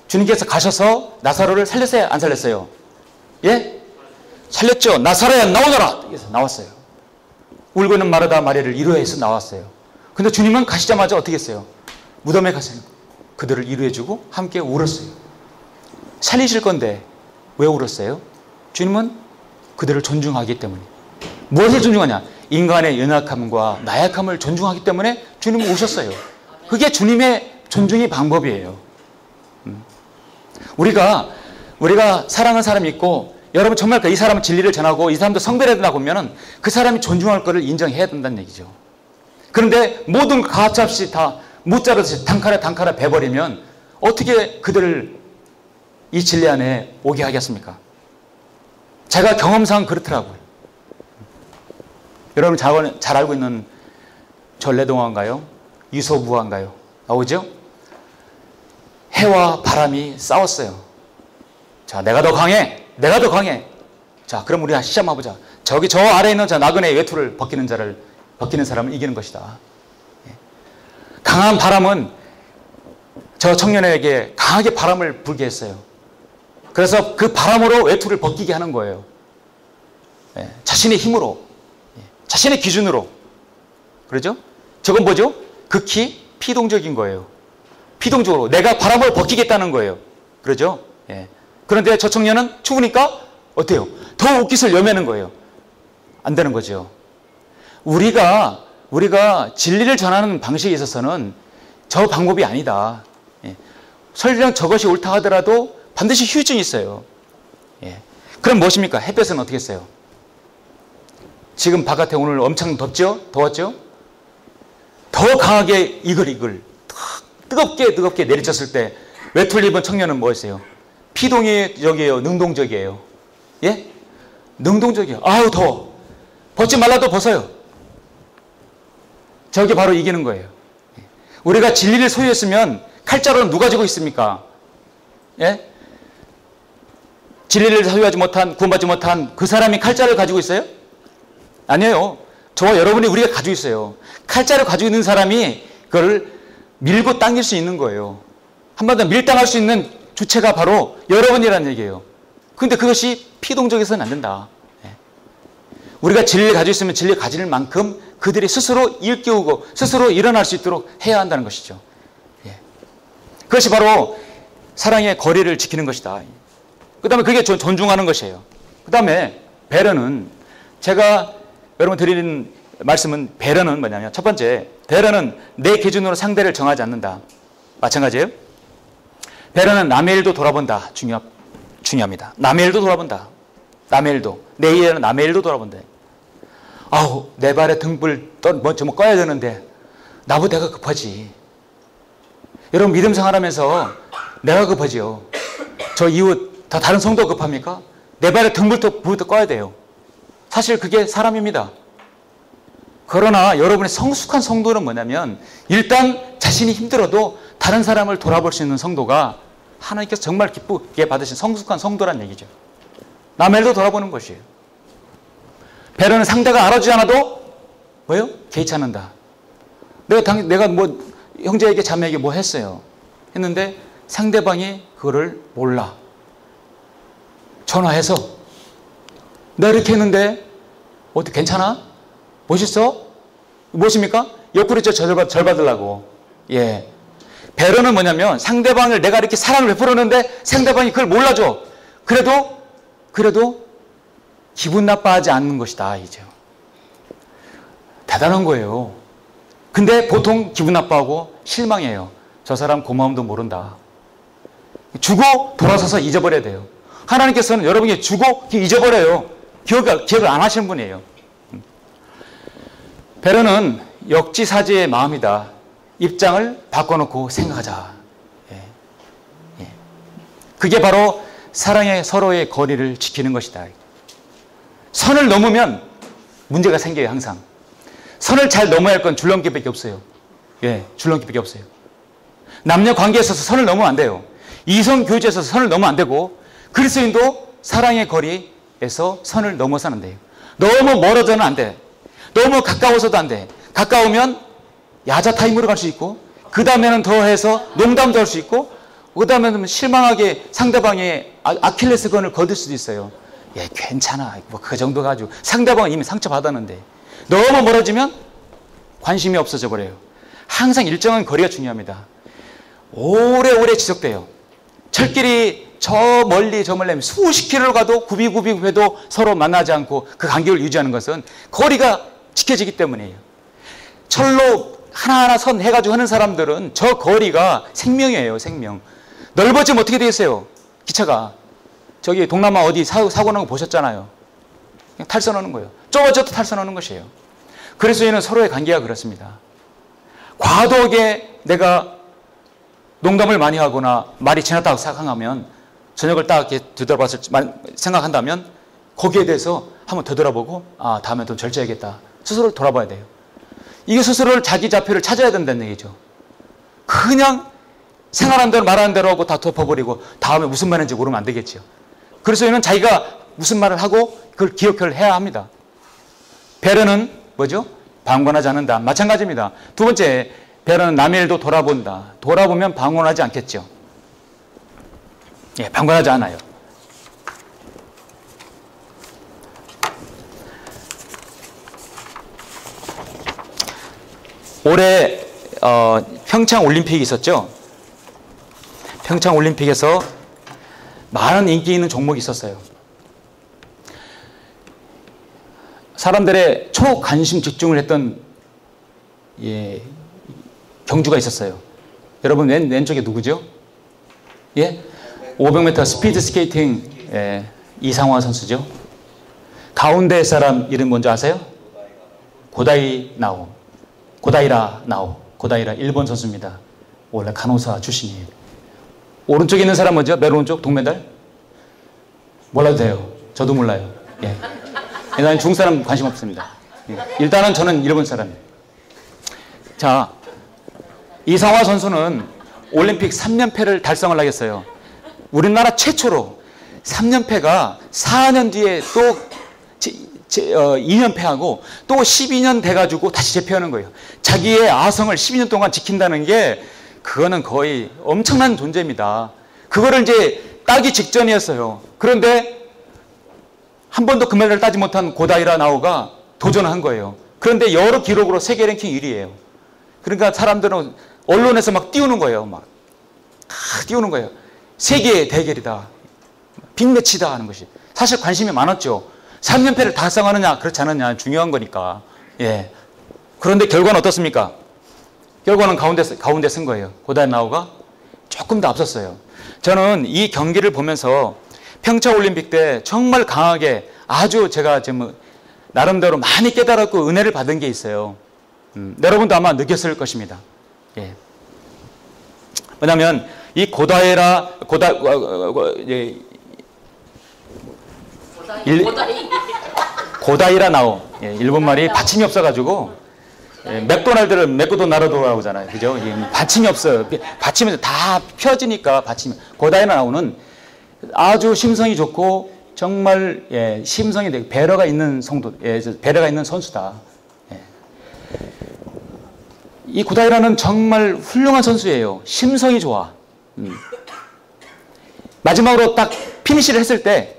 주님께서 가셔서 나사로를 살렸어요? 안 살렸어요? 예? 살렸죠. 나사로야 나오너라. 그래서 나왔어요. 울고 있는 마르다 마리아를 이루어 해서 나왔어요. 근데 주님은 가시자마자 어떻게 했어요? 무덤에 가서 그들을 이루어주고 함께 울었어요. 살리실 건데 왜 울었어요? 주님은 그들을 존중하기 때문에. 무엇을 존중하냐? 인간의 연약함과 나약함을 존중하기 때문에 주님은 우셨어요. 그게 주님의 존중의 방법이에요. 우리가 사랑하는 사람이 있고, 여러분 정말 이 사람은 진리를 전하고 이 사람도 성별해야 된다고 하면 그 사람이 존중할 것을 인정해야 된다는 얘기죠. 그런데 모든 거 가차없이 다 무자르듯이 단칼에 베버리면 어떻게 그들을 이 진리 안에 오게 하겠습니까? 제가 경험상 그렇더라고요. 여러분 잘 알고 있는 전래동화인가요? 유서부화인가요? 나오죠? 해와 바람이 싸웠어요. 자, 내가 더 강해. 자, 그럼 우리 시험 한번 보자. 저 아래에 있는 나그네의 외투를 벗기는 사람을 이기는 것이다. 강한 바람은 저 청년에게 강하게 바람을 불게 했어요. 그래서 그 바람으로 외투를 벗기게 하는 거예요. 자신의 힘으로, 자신의 기준으로. 그러죠? 저건 뭐죠? 극히 피동적인 거예요. 피동적으로 내가 바람을 벗기겠다는 거예요. 그러죠? 그런데 저 청년은 추우니까 어때요? 더 옷깃을 여매는 거예요. 안 되는 거죠. 우리가 진리를 전하는 방식에 있어서는 저 방법이 아니다. 설령 저것이 옳다 하더라도 반드시 후유증이 있어요. 그럼 무엇입니까? 햇볕은 어떻게 했어요? 지금 바깥에 오늘 엄청 덥죠? 더웠죠? 더 강하게 이글이글 뜨겁게 내리쳤을 때 외투를 입은 청년은 뭐였어요? 피동적이에요? 능동적이에요? 예? 능동적이에요. 아우 더워. 벗지 말라도 벗어요. 저게 바로 이기는 거예요. 우리가 진리를 소유했으면 칼자루는 누가 쥐고 있습니까? 예? 진리를 소유하지 못한, 구원받지 못한 그 사람이 칼자루를 가지고 있어요? 아니에요. 저와 여러분이 우리가 가지고 있어요. 칼자루 가지고 있는 사람이 그걸 밀고 당길 수 있는 거예요. 한마디로 밀당할 수 있는 주체가 바로 여러분이라는 얘기예요. 근데 그것이 피동적에서는 안 된다. 우리가 진리를 가지고 있으면 진리를 가질 만큼 그들이 스스로 일깨우고 스스로 일어날 수 있도록 해야 한다는 것이죠. 그것이 바로 사랑의 거리를 지키는 것이다. 그 다음에 그게 존중하는 것이에요. 그 다음에 배려는, 제가 여러분 드리는 말씀은, 배려는 뭐냐면, 첫 번째, 배려는 내 기준으로 상대를 정하지 않는다. 마찬가지예요. 배려는 남의 일도 돌아본다. 중요합니다. 남의 일도 돌아본다. 남의 일도. 내 일은 남의 일도 돌아본다. 아우, 내 발에 등불 먼저 뭐 꺼야 되는데 나보다 내가 급하지. 여러분 믿음 생활하면서 내가 급하지요. 저 이웃 다 다른 성도가 급합니까? 내 발에 등불부터 꺼야 돼요. 사실 그게 사람입니다. 그러나 여러분의 성숙한 성도는 뭐냐면, 일단 자신이 힘들어도 다른 사람을 돌아볼 수 있는 성도가 하나님께서 정말 기쁘게 받으신 성숙한 성도란 얘기죠. 남의 일도 돌아보는 것이에요. 배려는 상대가 알아주지 않아도 뭐예요? 개의치 않는다. 내가 뭐 형제에게 자매에게 뭐 했어요. 했는데 상대방이 그거를 몰라. 전화해서 내가 이렇게 했는데 어떻게 괜찮아? 멋있어? 무엇입니까? 옆구리 절 받으려고. 예. 배려는 뭐냐면, 상대방을 내가 이렇게 사랑을 베풀었는데 상대방이 그걸 몰라줘. 그래도 기분 나빠하지 않는 것이다. 이죠. 대단한 거예요. 근데 보통 기분 나빠하고 실망해요. 저 사람 고마움도 모른다. 주고 돌아서서 잊어버려야 돼요. 하나님께서는 여러분이 주고 잊어버려요. 기억을 안 하시는 분이에요. 배려는 역지사지의 마음이다. 입장을 바꿔놓고 생각하자. 그게 바로 사랑의 서로의 거리를 지키는 것이다. 선을 넘으면 문제가 생겨요. 항상. 선을 잘 넘어야 할 건 줄넘기밖에 없어요. 줄넘기밖에 없어요. 남녀 관계에 있어서 선을 넘으면 안 돼요. 이성 교제에 있어서 선을 넘으면 안 되고, 그리스도인도 사랑의 거리에서 선을 넘어서는 안 돼요. 너무 멀어져는 안 돼. 너무 가까워서도 안 돼. 가까우면 야자 타임으로 갈 수 있고, 그 다음에는 더해서 농담도 할 수 있고, 그 다음에는 실망하게 상대방의 아킬레스건을 거둘 수도 있어요. 괜찮아. 뭐 그 정도 가지고. 상대방은 이미 상처받았는데. 너무 멀어지면 관심이 없어져 버려요. 항상 일정한 거리가 중요합니다. 오래오래 지속돼요. 철길이 저 멀리 수십 킬로를 가도 구비구비해도 서로 만나지 않고 그 간격을 유지하는 것은 거리가 지켜지기 때문이에요. 철로 하나하나 선 해가지고 하는 사람들은 저 거리가 생명이에요. 생명. 넓어지면 어떻게 되겠어요? 기차가. 저기 동남아 어디 사고 난 거 보셨잖아요. 그냥 탈선하는 거예요. 좁아져도 탈선하는 것이에요. 그래서 얘는 서로의 관계가 그렇습니다. 과도하게 내가 농담을 많이 하거나 말이 지났다고 생각하면, 저녁을 딱 이렇게 되돌아봤을 생각한다면 거기에 대해서 한번 되돌아보고, 다음에 좀 절제해야겠다. 스스로를 돌아봐야 돼요. 이게 스스로를 자기 좌표를 찾아야 된다는 얘기죠. 그냥 생활하는 대로 말하는 대로 하고 다 덮어버리고 다음에 무슨 말인지 모르면 안 되겠죠. 그래서 얘는 자기가 무슨 말을 하고 그걸 기억을 해야 합니다. 배려는 뭐죠? 방관하지 않는다. 마찬가지입니다. 두 번째, 배려는 남의 일도 돌아본다. 돌아보면 방관하지 않겠죠. 방관하지 않아요. 올해 평창 올림픽이 있었죠. 평창 올림픽에서 많은 인기 있는 종목이 있었어요. 사람들의 초관심 집중을 했던 경주가 있었어요. 여러분 왼쪽에 누구죠? 500m 스피드 스케이팅 이상화 선수죠. 가운데 사람 이름 뭔지 아세요? 고다이라 나오. 고다이라 일본 선수입니다. 원래 간호사 출신이에요. 오른쪽에 있는 사람 뭐죠? 맨 오른쪽 동메달? 몰라도 돼요. 저도 몰라요. 나는 중국 사람 관심 없습니다. 일단은 저는 일본 사람이에요. 자, 이상화 선수는 올림픽 3연패를 달성을 하겠어요. 우리나라 최초로 3연패가 4년 뒤에 또 2연패하고 또 12년 돼가지고 다시 재패하는 거예요. 자기의 아성을 12년 동안 지킨다는 게 그거는 거의 엄청난 존재입니다. 그거를 이제 따기 직전이었어요. 그런데 한 번도 금메달을 따지 못한 고다이라 나오가 도전을 한 거예요. 그런데 여러 기록으로 세계 랭킹 1위예요. 그러니까 사람들은 언론에서 막 띄우는 거예요. 막 띄우는 거예요. 세계의 대결이다. 빅매치다 하는 것이. 사실 관심이 많았죠. 3연패를 달성하느냐 그렇지 않느냐 중요한 거니까. 예. 그런데 결과는 어떻습니까? 결과는 가운데 쓴 거예요. 고다이라 나오가 조금 더 앞섰어요. 저는 이 경기를 보면서 평창올림픽 때 정말 강하게 아주 제가 지금 나름대로 많이 깨달았고 은혜를 받은 게 있어요. 여러분도 아마 느꼈을 것입니다. 예. 왜냐하면 이 고다이라 나오. 예, 일본말이 받침이 없어가지고 예, 맥도날드를 맥도나르도라고 하잖아요. 그죠? 받침이 없어요. 받침이 다 펴지니까 받침이. 고다이라 나오는 아주 심성이 좋고 정말 예, 심성이 되게 배려가 있는 성도, 예, 배려가 있는 선수다. 예. 이 고다이라는 정말 훌륭한 선수예요. 심성이 좋아. 마지막으로 딱 피니시를 했을 때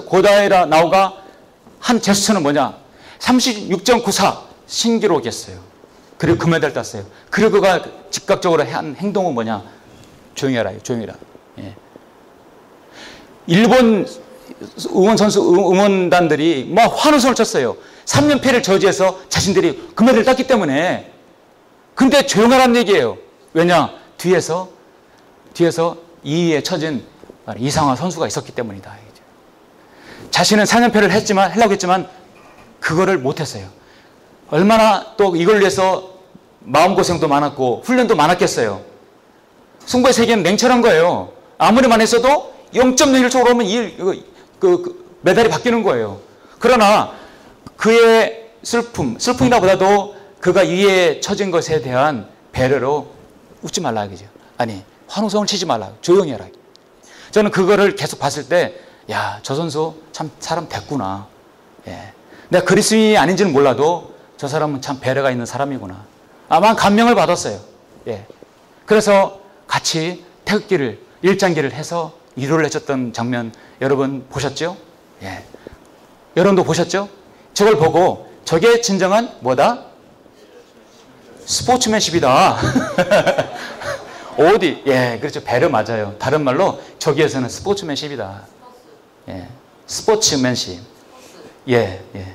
고다이라 나오가 한 제스처는 뭐냐? 36.94 신기록이었어요. 그리고 금메달 땄어요. 그리고 그가 즉각적으로 한 행동은 뭐냐? 조용히 해라, 조용히 해라. 예. 일본 응원단들이 막 환호성을 쳤어요. 3연패를 저지해서 자신들이 금메달을 땄기 때문에. 근데 조용하라는 얘기예요. 왜냐? 뒤에서 2위에 처진 이상화 선수가 있었기 때문이다. 자신은 4연패를 하려고 했지만 그거를 못했어요. 얼마나 또 이걸 위해서 마음고생도 많았고 훈련도 많았겠어요. 승부의 세계는 냉철한 거예요. 아무리만 했어도 0.01초로 오면 메달이 바뀌는 거예요. 그러나 그의 슬픔이나 보다도 그가 위에 처진 것에 대한 배려로 웃지 말라 그죠. 아니 환호성을 치지 말라. 조용히 해라. 저는 그거를 계속 봤을 때 야, 저 선수 참 사람 됐구나. 예. 내가 그리스인이 아닌지는 몰라도 저 사람은 참 배려가 있는 사람이구나. 아마 감명을 받았어요. 예. 그래서 같이 태극기를 일장기를 해서 위로를 해줬던 장면 여러분 보셨죠? 예. 여러분도 보셨죠? 저걸 보고 저게 진정한 뭐다? 스포츠맨십이다. 어디? 예, 그렇죠. 배려 맞아요. 다른 말로 저기에서는 스포츠맨십이다. 예, 스포츠맨십. 예, 예.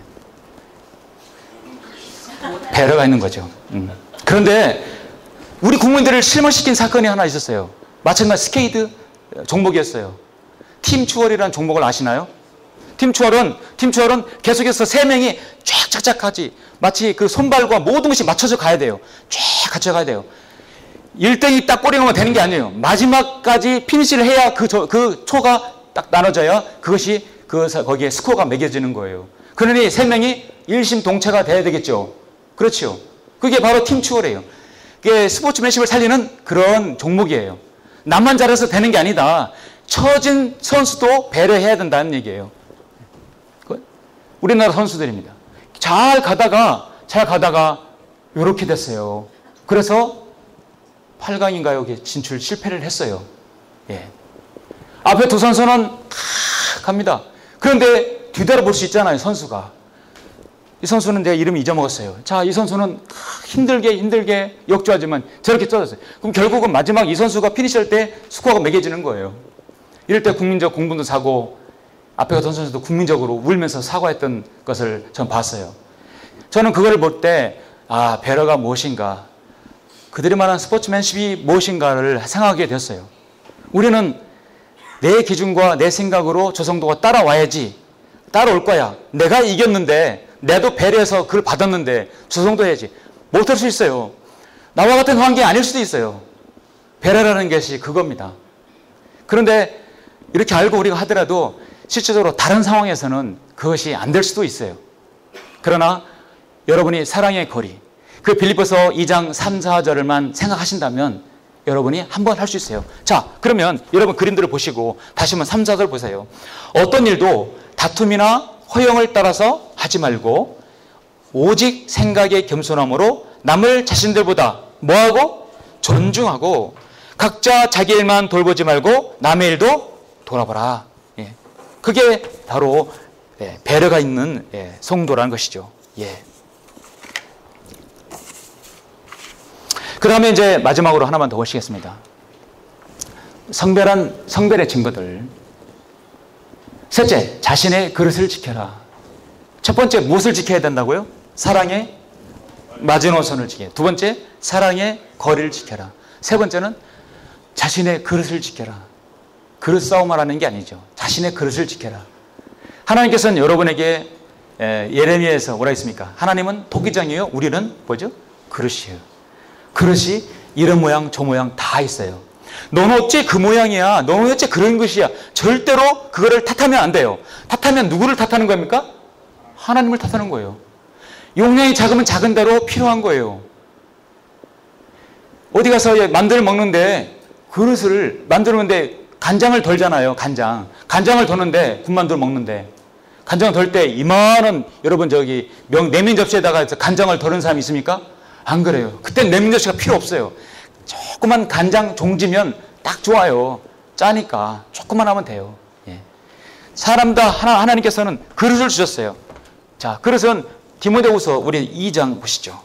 배려가 있는 거죠. 그런데 우리 국민들을 실망시킨 사건이 하나 있었어요. 마찬가지 스케이트 종목이었어요. 팀추월이라는 종목을 아시나요? 팀추월은 계속해서 3명이 쫙 하지. 마치 그 손발과 모든 것이 맞춰져 가야 돼요. 쫙 갖춰 가야 돼요. 1등이 딱 꼬리 넣으면 되는 게 아니에요. 마지막까지 피니시를 해야 그 초가 딱 나눠져야 그것이 거기에 스코어가 매겨지는 거예요. 그러니 3명이 일심동체가 돼야 되겠죠. 그렇죠. 그게 바로 팀추월이에요. 그게 스포츠맨십을 살리는 그런 종목이에요. 나만 잘해서 되는 게 아니다. 처진 선수도 배려해야 된다는 얘기예요. 우리나라 선수들입니다. 잘 가다가 이렇게 됐어요. 그래서 8강인가요? 여기 진출 실패를 했어요. 예. 앞에 두 선수는 갑니다. 그런데 뒤돌아볼 수 있잖아요, 선수가. 이 선수는 내 이름 잊어먹었어요. 자, 이 선수는 힘들게 역주하지만 저렇게 떨어졌어요. 그럼 결국은 마지막 이 선수가 피니시할 때 스코어가 매겨지는 거예요. 이럴 때 국민적 공분도 사고 앞에 갔던 선수도 국민적으로 울면서 사과했던 것을 전 봤어요. 저는 그거를 볼 때 배려가 무엇인가, 그들이 말하는 스포츠맨십이 무엇인가를 생각하게 됐어요. 우리는 내 기준과 내 생각으로 저 정도가 따라와야지. 따라올 거야. 내가 이겼는데, 내도 배려해서 그걸 받았는데 저 정도 해야지. 못할 수 있어요. 나와 같은 환경이 아닐 수도 있어요. 배려라는 것이 그겁니다. 그런데 이렇게 알고 우리가 하더라도 실질적으로 다른 상황에서는 그것이 안 될 수도 있어요. 그러나 여러분이 사랑의 거리, 그 빌립보서 2장 3, 4절을만 생각하신다면 여러분이 한번 할 수 있어요. 자, 그러면 여러분 그림들을 보시고 다시 한번 3, 4절 보세요. 어떤 일도 다툼이나 허영을 따라서 하지 말고 오직 생각의 겸손함으로 남을 자신들보다 뭐하고? 존중하고 각자 자기 일만 돌보지 말고 남의 일도 돌아보라. 예. 그게 바로 배려가 있는 성도라는 것이죠. 예. 그 다음에 이제 마지막으로 하나만 더 보시겠습니다. 성별의 증거들. 셋째, 자신의 그릇을 지켜라. 첫 번째, 무엇을 지켜야 된다고요? 사랑의 마지노선을 지켜라. 두 번째, 사랑의 거리를 지켜라. 세 번째는 자신의 그릇을 지켜라. 그릇 싸움을 하는 게 아니죠. 자신의 그릇을 지켜라. 하나님께서는 여러분에게 예레미야에서 뭐라 했습니까? 하나님은 토기장이에요. 우리는 뭐죠? 그릇이에요. 그릇이 이런 모양 저 모양 다 있어요. 너는 어째 그 모양이야. 너는 어째 그런 것이야. 절대로 그거를 탓하면 안 돼요. 탓하면 누구를 탓하는 겁니까? 하나님을 탓하는 거예요. 용량이 작으면 작은 대로 필요한 거예요. 어디 가서 만두를 먹는데 그릇을 만드는데 간장을 덜잖아요. 간장을 더는데 군만두를 먹는데 간장을 덜 때 이만한 여러분 저기 냉면 접시에다가 간장을 덜은 사람이 있습니까? 안 그래요. 그땐 냉면 접시가 필요 없어요. 조그만 간장 종지면 딱 좋아요. 짜니까 조금만 하면 돼요. 예. 사람 다 하나님께서는 그릇을 주셨어요. 자, 그릇은 디모데후서 우리 2장 보시죠.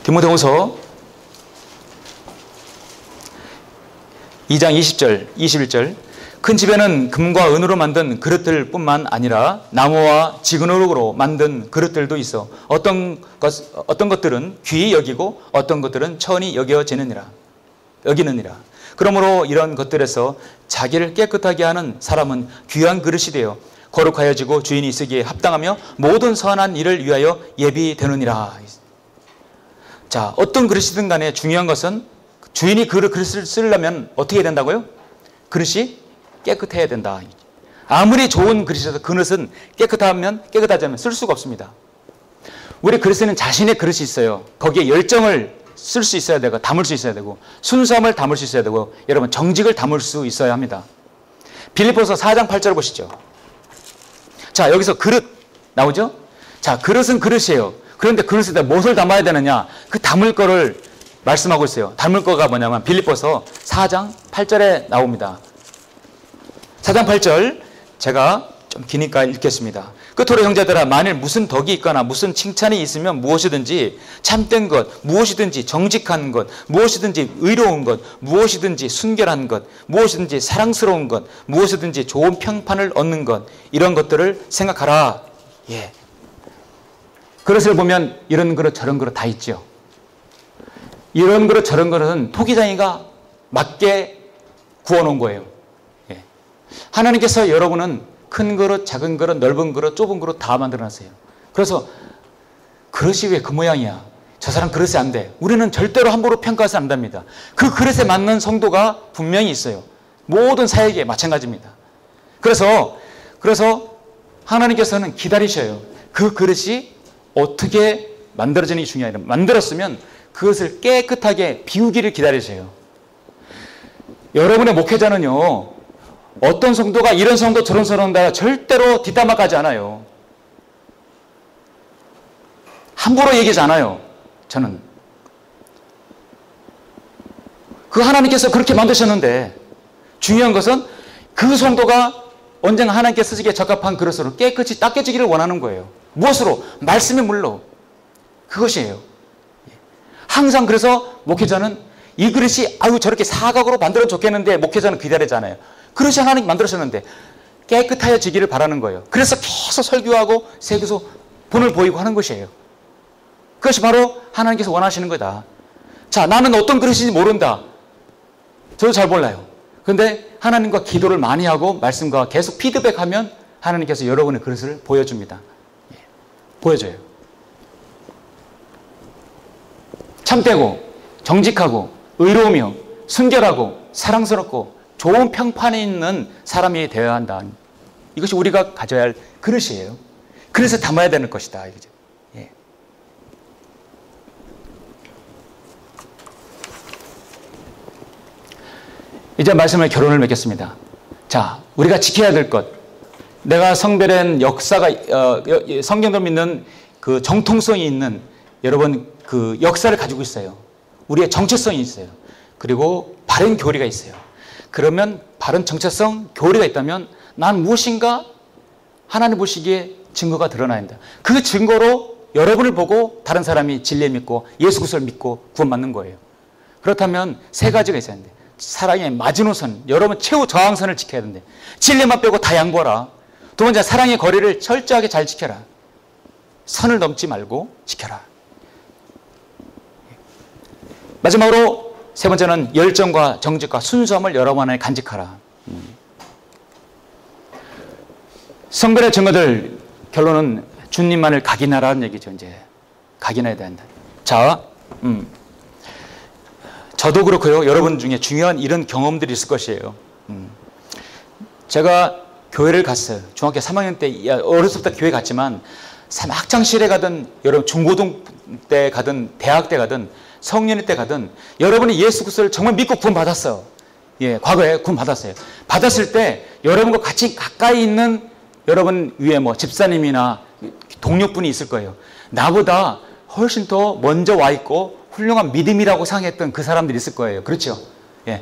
디모데후서 2장 20절, 21절. 큰 집에는 금과 은으로 만든 그릇들 뿐만 아니라 나무와 지그노룩으로 만든 그릇들도 있어 어떤 것들은 귀히 여기고 어떤 것들은 천히 여기느니라. 그러므로 이런 것들에서 자기를 깨끗하게 하는 사람은 귀한 그릇이 되어 거룩하여지고 주인이 쓰기에 합당하며 모든 선한 일을 위하여 예비되느니라. 자, 어떤 그릇이든 간에 중요한 것은 주인이 그릇을 쓰려면 어떻게 해야 된다고요? 그릇이 깨끗해야 된다. 아무리 좋은 그릇이라도 그릇은 깨끗하지 않으면 쓸 수가 없습니다. 우리 그릇에는 자신의 그릇이 있어요. 거기에 열정을 쓸 수 있어야 되고 담을 수 있어야 되고 순수함을 담을 수 있어야 되고 여러분 정직을 담을 수 있어야 합니다. 빌립보서 4장 8절 보시죠. 자, 여기서 그릇 나오죠? 자, 그릇은 그릇이에요. 그런데 그릇에다 무엇을 담아야 되느냐? 그 담을 거를 말씀하고 있어요. 담을 거가 뭐냐면 빌립보서 4장 8절에 나옵니다. 4장 8절 제가 좀 기니까 읽겠습니다. 끝으로 형제들아 만일 무슨 덕이 있거나 무슨 칭찬이 있으면 무엇이든지 참된 것, 무엇이든지 정직한 것, 무엇이든지 의로운 것, 무엇이든지 순결한 것, 무엇이든지 사랑스러운 것, 무엇이든지 좋은 평판을 얻는 것 이런 것들을 생각하라. 예. 그릇을 보면 이런 그릇 저런 그릇 다 있죠. 이런 그릇 저런 그릇은 토기장이가 맞게 구워놓은 거예요. 예. 하나님께서 여러분은 큰 그릇, 작은 그릇, 넓은 그릇, 좁은 그릇 다 만들어놨어요. 그래서 그릇이 왜 그 모양이야? 저 사람 그릇이 안 돼. 우리는 절대로 함부로 평가해서 안 됩니다. 그 그릇에 맞는 성도가 분명히 있어요. 모든 사역에 마찬가지입니다. 그래서 하나님께서는 기다리셔요. 그 그릇이 어떻게 만들어지는 게 중요해요. 만들었으면 그것을 깨끗하게 비우기를 기다리세요. 여러분의 목회자는요, 어떤 성도가 이런 성도 저런 성도다 절대로 뒷담화까지 않아요. 함부로 얘기하지 않아요. 저는 그 하나님께서 그렇게 만드셨는데 중요한 것은 그 성도가 언젠가 하나님께 쓰시기에 적합한 그릇으로 깨끗이 닦여지기를 원하는 거예요. 무엇으로? 말씀의 물로. 그것이에요. 항상 그래서 목회자는 이 그릇이 저렇게 사각으로 만들어 좋겠는데 목회자는 기다리잖아요. 그릇이 하나님 만들으셨는데 깨끗하여지기를 바라는 거예요. 그래서 계속 설교하고 세계에서 본을 보이고 하는 것이에요. 그것이 바로 하나님께서 원하시는 거다. 자, 나는 어떤 그릇인지 모른다. 저도 잘 몰라요. 그런데 하나님과 기도를 많이 하고 말씀과 계속 피드백하면 하나님께서 여러분의 그릇을 보여줍니다. 보여줘요. 참되고 정직하고 의로우며 순결하고 사랑스럽고 좋은 평판이 있는 사람이 되어야 한다. 이것이 우리가 가져야 할 그릇이에요. 그래서 담아야 되는 것이다. 이거죠. 예. 이제 말씀을 결론을 맺겠습니다. 자, 우리가 지켜야 될 것. 내가 성별한 역사가 성경도 믿는 그 정통성이 있는 여러분 그 역사를 가지고 있어요. 우리의 정체성이 있어요. 그리고 바른 교리가 있어요. 그러면 바른 정체성, 교리가 있다면 난 무엇인가 하나님 보시기에 증거가 드러나야 한다. 그 증거로 여러분을 보고 다른 사람이 진리 믿고 예수 그리스도를 믿고 구원받는 거예요. 그렇다면 세 가지가 있어야 하는데 사랑의 마지노선, 여러분 최후 저항선을 지켜야 되는데 진리만 빼고 다 양보하라. 두 번째, 사랑의 거리를 철저하게 잘 지켜라. 선을 넘지 말고 지켜라. 마지막으로 세 번째는 열정과 정직과 순수함을 여러분 안에 간직하라. 성별의 증거들 결론은 주님만을 각인하라는 얘기죠. 이제 각인해야 된다. 자, 저도 그렇고요. 여러분 중에 중요한 이런 경험들이 있을 것이에요. 제가 교회를 갔어요. 중학교 3학년 때 어렸을 때 교회 갔지만 학창시절에 가든 여러분 중고등 때 가든 대학 때 가든 성년회 때 가든 여러분이 예수 그리스도를 정말 믿고 구원받았어요. 예, 과거에 구원받았어요. 받았을 때 여러분과 같이 가까이 있는 여러분 위에 뭐 집사님이나 동료분이 있을 거예요. 나보다 훨씬 더 먼저 와 있고 훌륭한 믿음이라고 생각했던 그 사람들이 있을 거예요. 그렇죠? 예.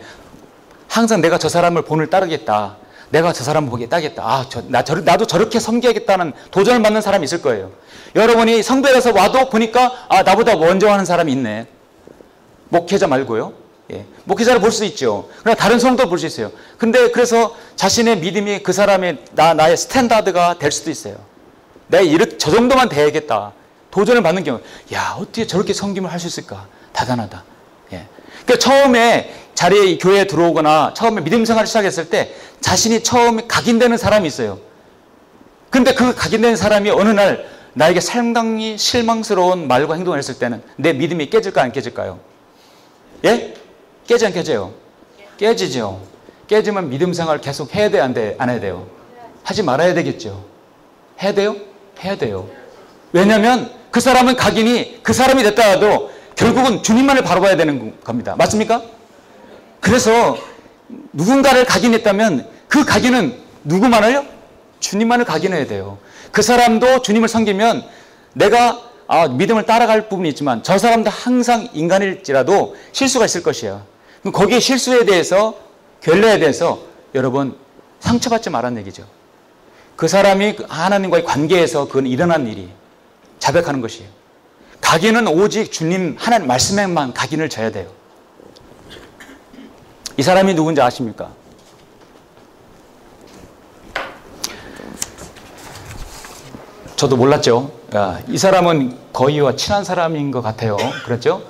항상 내가 저 사람을 본을 따르겠다. 내가 저 사람을 보기에 따겠다. 나도 저렇게 섬겨야겠다는 도전을 받는 사람이 있을 거예요. 여러분이 성별에서 와도 보니까 나보다 먼저 하는 사람이 있네. 목회자 말고요. 예. 목회자를 볼 수 있죠. 그러나 다른 성도를 볼 수 있어요. 근데 그래서 자신의 믿음이 그 사람의 나의 스탠다드가 될 수도 있어요. 내가 저 정도만 돼야겠다. 도전을 받는 경우, 야, 어떻게 저렇게 섬김을 할 수 있을까? 대단하다. 예. 그러니까 처음에 자리에 교회에 들어오거나 처음에 믿음 생활을 시작했을 때 자신이 처음에 각인되는 사람이 있어요. 근데 그 각인된 사람이 어느 날 나에게 상당히 실망스러운 말과 행동을 했을 때는 내 믿음이 깨질까 안 깨질까요? 예? 깨지 안 깨져요? 깨지죠. 깨지면 믿음 생활을 계속 해야 돼, 안 해야 돼요? 하지 말아야 되겠죠. 해야 돼요? 해야 돼요. 왜냐하면 그 사람은 각인이 그 사람이 됐다 해도 결국은 주님만을 바라봐야 되는 겁니다. 맞습니까? 그래서 누군가를 각인했다면 그 각인은 누구만을요? 주님만을 각인해야 돼요. 그 사람도 주님을 섬기면 내가 믿음을 따라갈 부분이 있지만 저 사람도 항상 인간일지라도 실수가 있을 것이에요. 그럼 거기에 실수에 대해서 결례에 대해서 여러분 상처받지 말라는 얘기죠. 그 사람이 하나님과의 관계에서 그건 일어난 일이 자백하는 것이에요. 각인은 오직 주님 하나님 말씀에만 각인을 져야 돼요. 이 사람이 누군지 아십니까? 저도 몰랐죠. 이 사람은 거의와 친한 사람인 것 같아요. 그렇죠?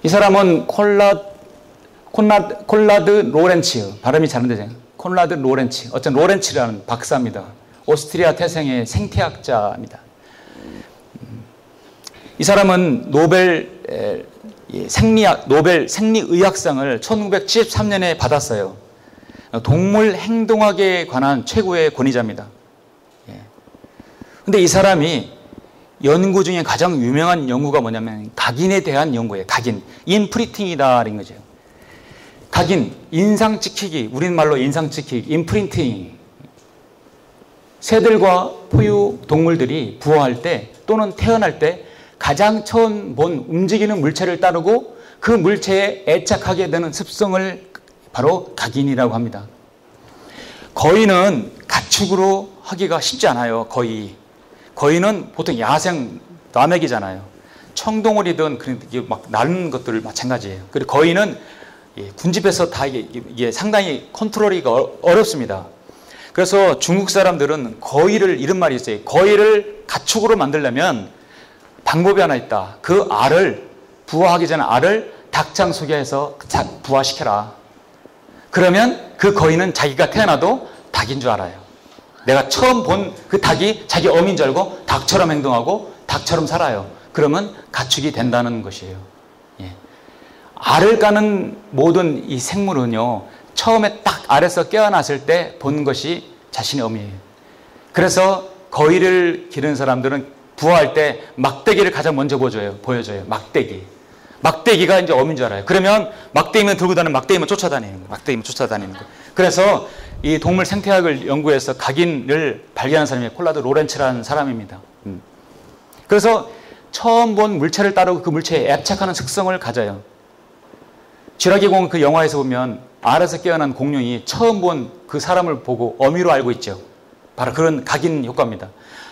이 사람은 콘라드 로렌츠, 발음이 잘 안 되죠. 콘라드 로렌츠, 어떤 로렌츠라는 박사입니다. 오스트리아 태생의 생태학자입니다. 이 사람은 노벨 생리의학상을 1973년에 받았어요. 동물 행동학에 관한 최고의 권위자입니다. 근데 이 사람이 연구 중에 가장 유명한 연구가 뭐냐면 각인에 대한 연구예요. 각인, 인프린팅이다라는 거죠. 각인, 인상 찍히기, 우리는 말로 인상 찍히기, 인프린팅. 새들과 포유 동물들이 부화할 때 또는 태어날 때 가장 처음 본 움직이는 물체를 따르고 그 물체에 애착하게 되는 습성을 바로 각인이라고 합니다. 거인은 가축으로 하기가 쉽지 않아요. 거인은 보통 야생 남획이잖아요. 청동물이든 막 나는 것들 마찬가지예요. 그리고 거인은 군집에서 다 이게 상당히 컨트롤하기가 어렵습니다. 그래서 중국 사람들은 거위를 이런 말이 있어요. 거위를 가축으로 만들려면 방법이 하나 있다. 그 알을 부화하기 전에 알을 닭장 속에 해서 부화시켜라. 그러면 그 거위는 자기가 태어나도 닭인 줄 알아요. 내가 처음 본 그 닭이 자기 어미인 줄 알고 닭처럼 행동하고 닭처럼 살아요. 그러면 가축이 된다는 것이에요. 예. 알을 까는 모든 이 생물은요, 처음에 딱 알에서 깨어났을 때 본 것이 자신의 어미예요. 그래서 거위를 기르는 사람들은 부화할 때 막대기를 가장 먼저 보여줘요. 막대기가 이제 어미인 줄 알아요. 그러면 막대기만 들고 다니는, 막대기만 쫓아다니는 거예요. 그래서 이 동물 생태학을 연구해서 각인을 발견한 사람이 콜라드 로렌츠라는 사람입니다. 그래서 처음 본 물체를 따르고 그 물체에 애착하는 습성을 가져요. 쥐라기 공 그 영화에서 보면 알에서 깨어난 공룡이 처음 본 그 사람을 보고 어미로 알고 있죠. 바로 그런 각인 효과입니다.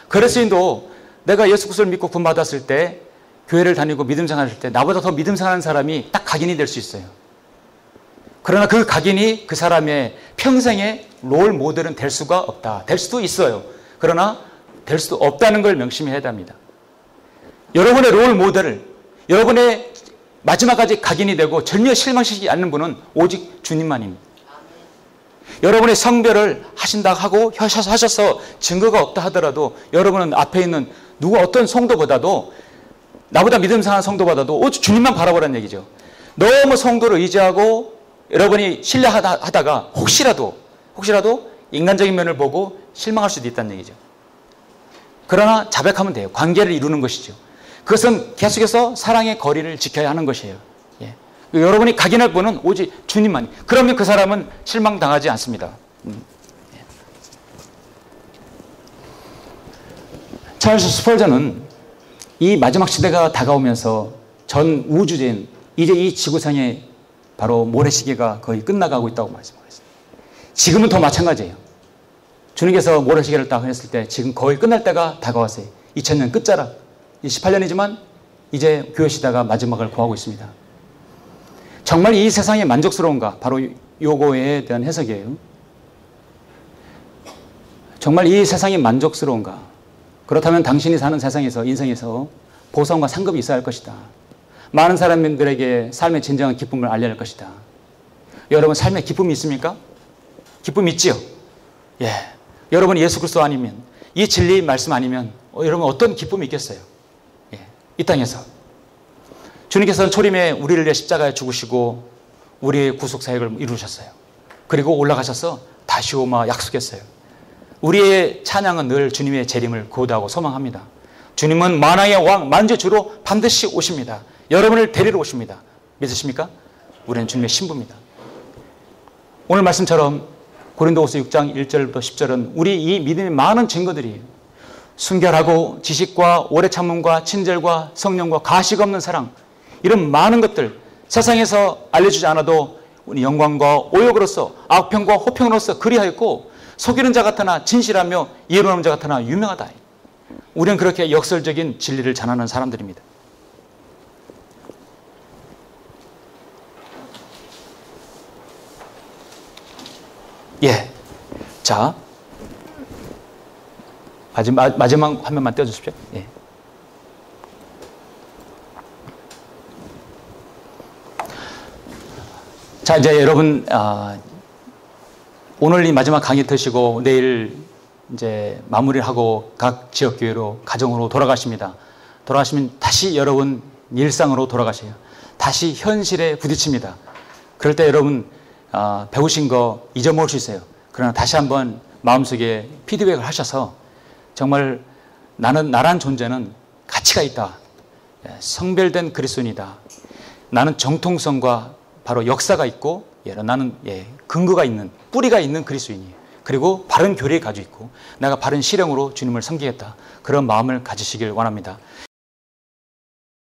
그리스도인도 내가 예수 그리스도를 믿고 구원받았을 때, 교회를 다니고 믿음 생활할 때 나보다 더 믿음 생활하는 사람이 딱 각인이 될 수 있어요. 그러나 그 각인이 그 사람의 평생의 롤 모델은 될 수가 없다. 될 수도 있어요. 그러나 될 수도 없다는 걸 명심해야 합니다. 여러분의 롤 모델을, 여러분의 마지막까지 각인이 되고 절묘 실망시키지 않는 분은 오직 주님만입니다. 여러분의 성별을 하셔서 증거가 없다 하더라도 여러분은 앞에 있는 누구 어떤 성도보다도, 나보다 믿음 상한 성도보다도 오직 주님만 바라보라는 얘기죠. 너무 성도를 의지하고 여러분이 신뢰하다가 혹시라도 인간적인 면을 보고 실망할 수도 있다는 얘기죠. 그러나 자백하면 돼요. 관계를 이루는 것이죠. 그것은 계속해서 사랑의 거리를 지켜야 하는 것이에요. 예. 여러분이 각인할 분은 오직 주님만. 그러면 그 사람은 실망당하지 않습니다. 찰스 스펄전은 이 마지막 시대가 다가오면서 전 우주전, 이제 이 지구상에 바로 모래시계가 거의 끝나가고 있다고 말씀하셨습니다. 지금은 더 마찬가지예요. 주님께서 모래시계를 딱 했을 때 지금 거의 끝날 때가 다가왔어요. 2000년 끝자락. 18년이지만 이제 교회 시대가 마지막을 구하고 있습니다. 정말 이 세상이 만족스러운가? 바로 요거에 대한 해석이에요. 정말 이 세상이 만족스러운가? 그렇다면 당신이 사는 세상에서, 인생에서 보상과 상급이 있어야 할 것이다. 많은 사람들에게 삶의 진정한 기쁨을 알려야 할 것이다. 여러분 삶에 기쁨이 있습니까? 기쁨이 있지요? 예. 여러분 예수 그리스도 아니면, 이 진리 말씀 아니면 여러분 어떤 기쁨이 있겠어요? 예. 이 땅에서 주님께서는 초림에 우리를 위해 십자가에 죽으시고 우리의 구속 사역을 이루셨어요. 그리고 올라가셔서 다시 오마 약속했어요. 우리의 찬양은 늘 주님의 재림을 고대하고 소망합니다. 주님은 만왕의 왕 만주주로 반드시 오십니다. 여러분을 데리러 오십니다. 믿으십니까? 우리는 주님의 신부입니다. 오늘 말씀처럼 고린도후서 6장 1절부터 10절은 우리 이 믿음의 많은 증거들이에요. 순결하고 지식과 오래 참음과 친절과 성령과 가식 없는 사랑, 이런 많은 것들 세상에서 알려주지 않아도 우리 영광과 오욕으로서 악평과 호평으로서 그리하였고 속이는 자 같으나 진실하며 이해로운 자 같으나 유명하다. 우리는 그렇게 역설적인 진리를 전하는 사람들입니다. 예. 자, 마지막 화면만 떼어주십시오. 예. 자, 이제 여러분, 오늘 이 마지막 강의 드시고 내일 이제 마무리를 하고 각 지역교회로, 가정으로 돌아가십니다. 돌아가시면 다시 여러분 일상으로 돌아가셔요. 다시 현실에 부딪힙니다. 그럴 때 여러분, 배우신 거 잊어먹을 수 있어요. 그러나 다시 한번 마음속에 피드백을 하셔서 정말 나란 존재는 가치가 있다. 성별된 그리스도인이다. 나는 정통성과 바로 역사가 있고 나는 근거가 있는, 뿌리가 있는 그리스도인이에요. 그리고 바른 교리를 가지고 있고 내가 바른 실행으로 주님을 섬기겠다. 그런 마음을 가지시길 원합니다.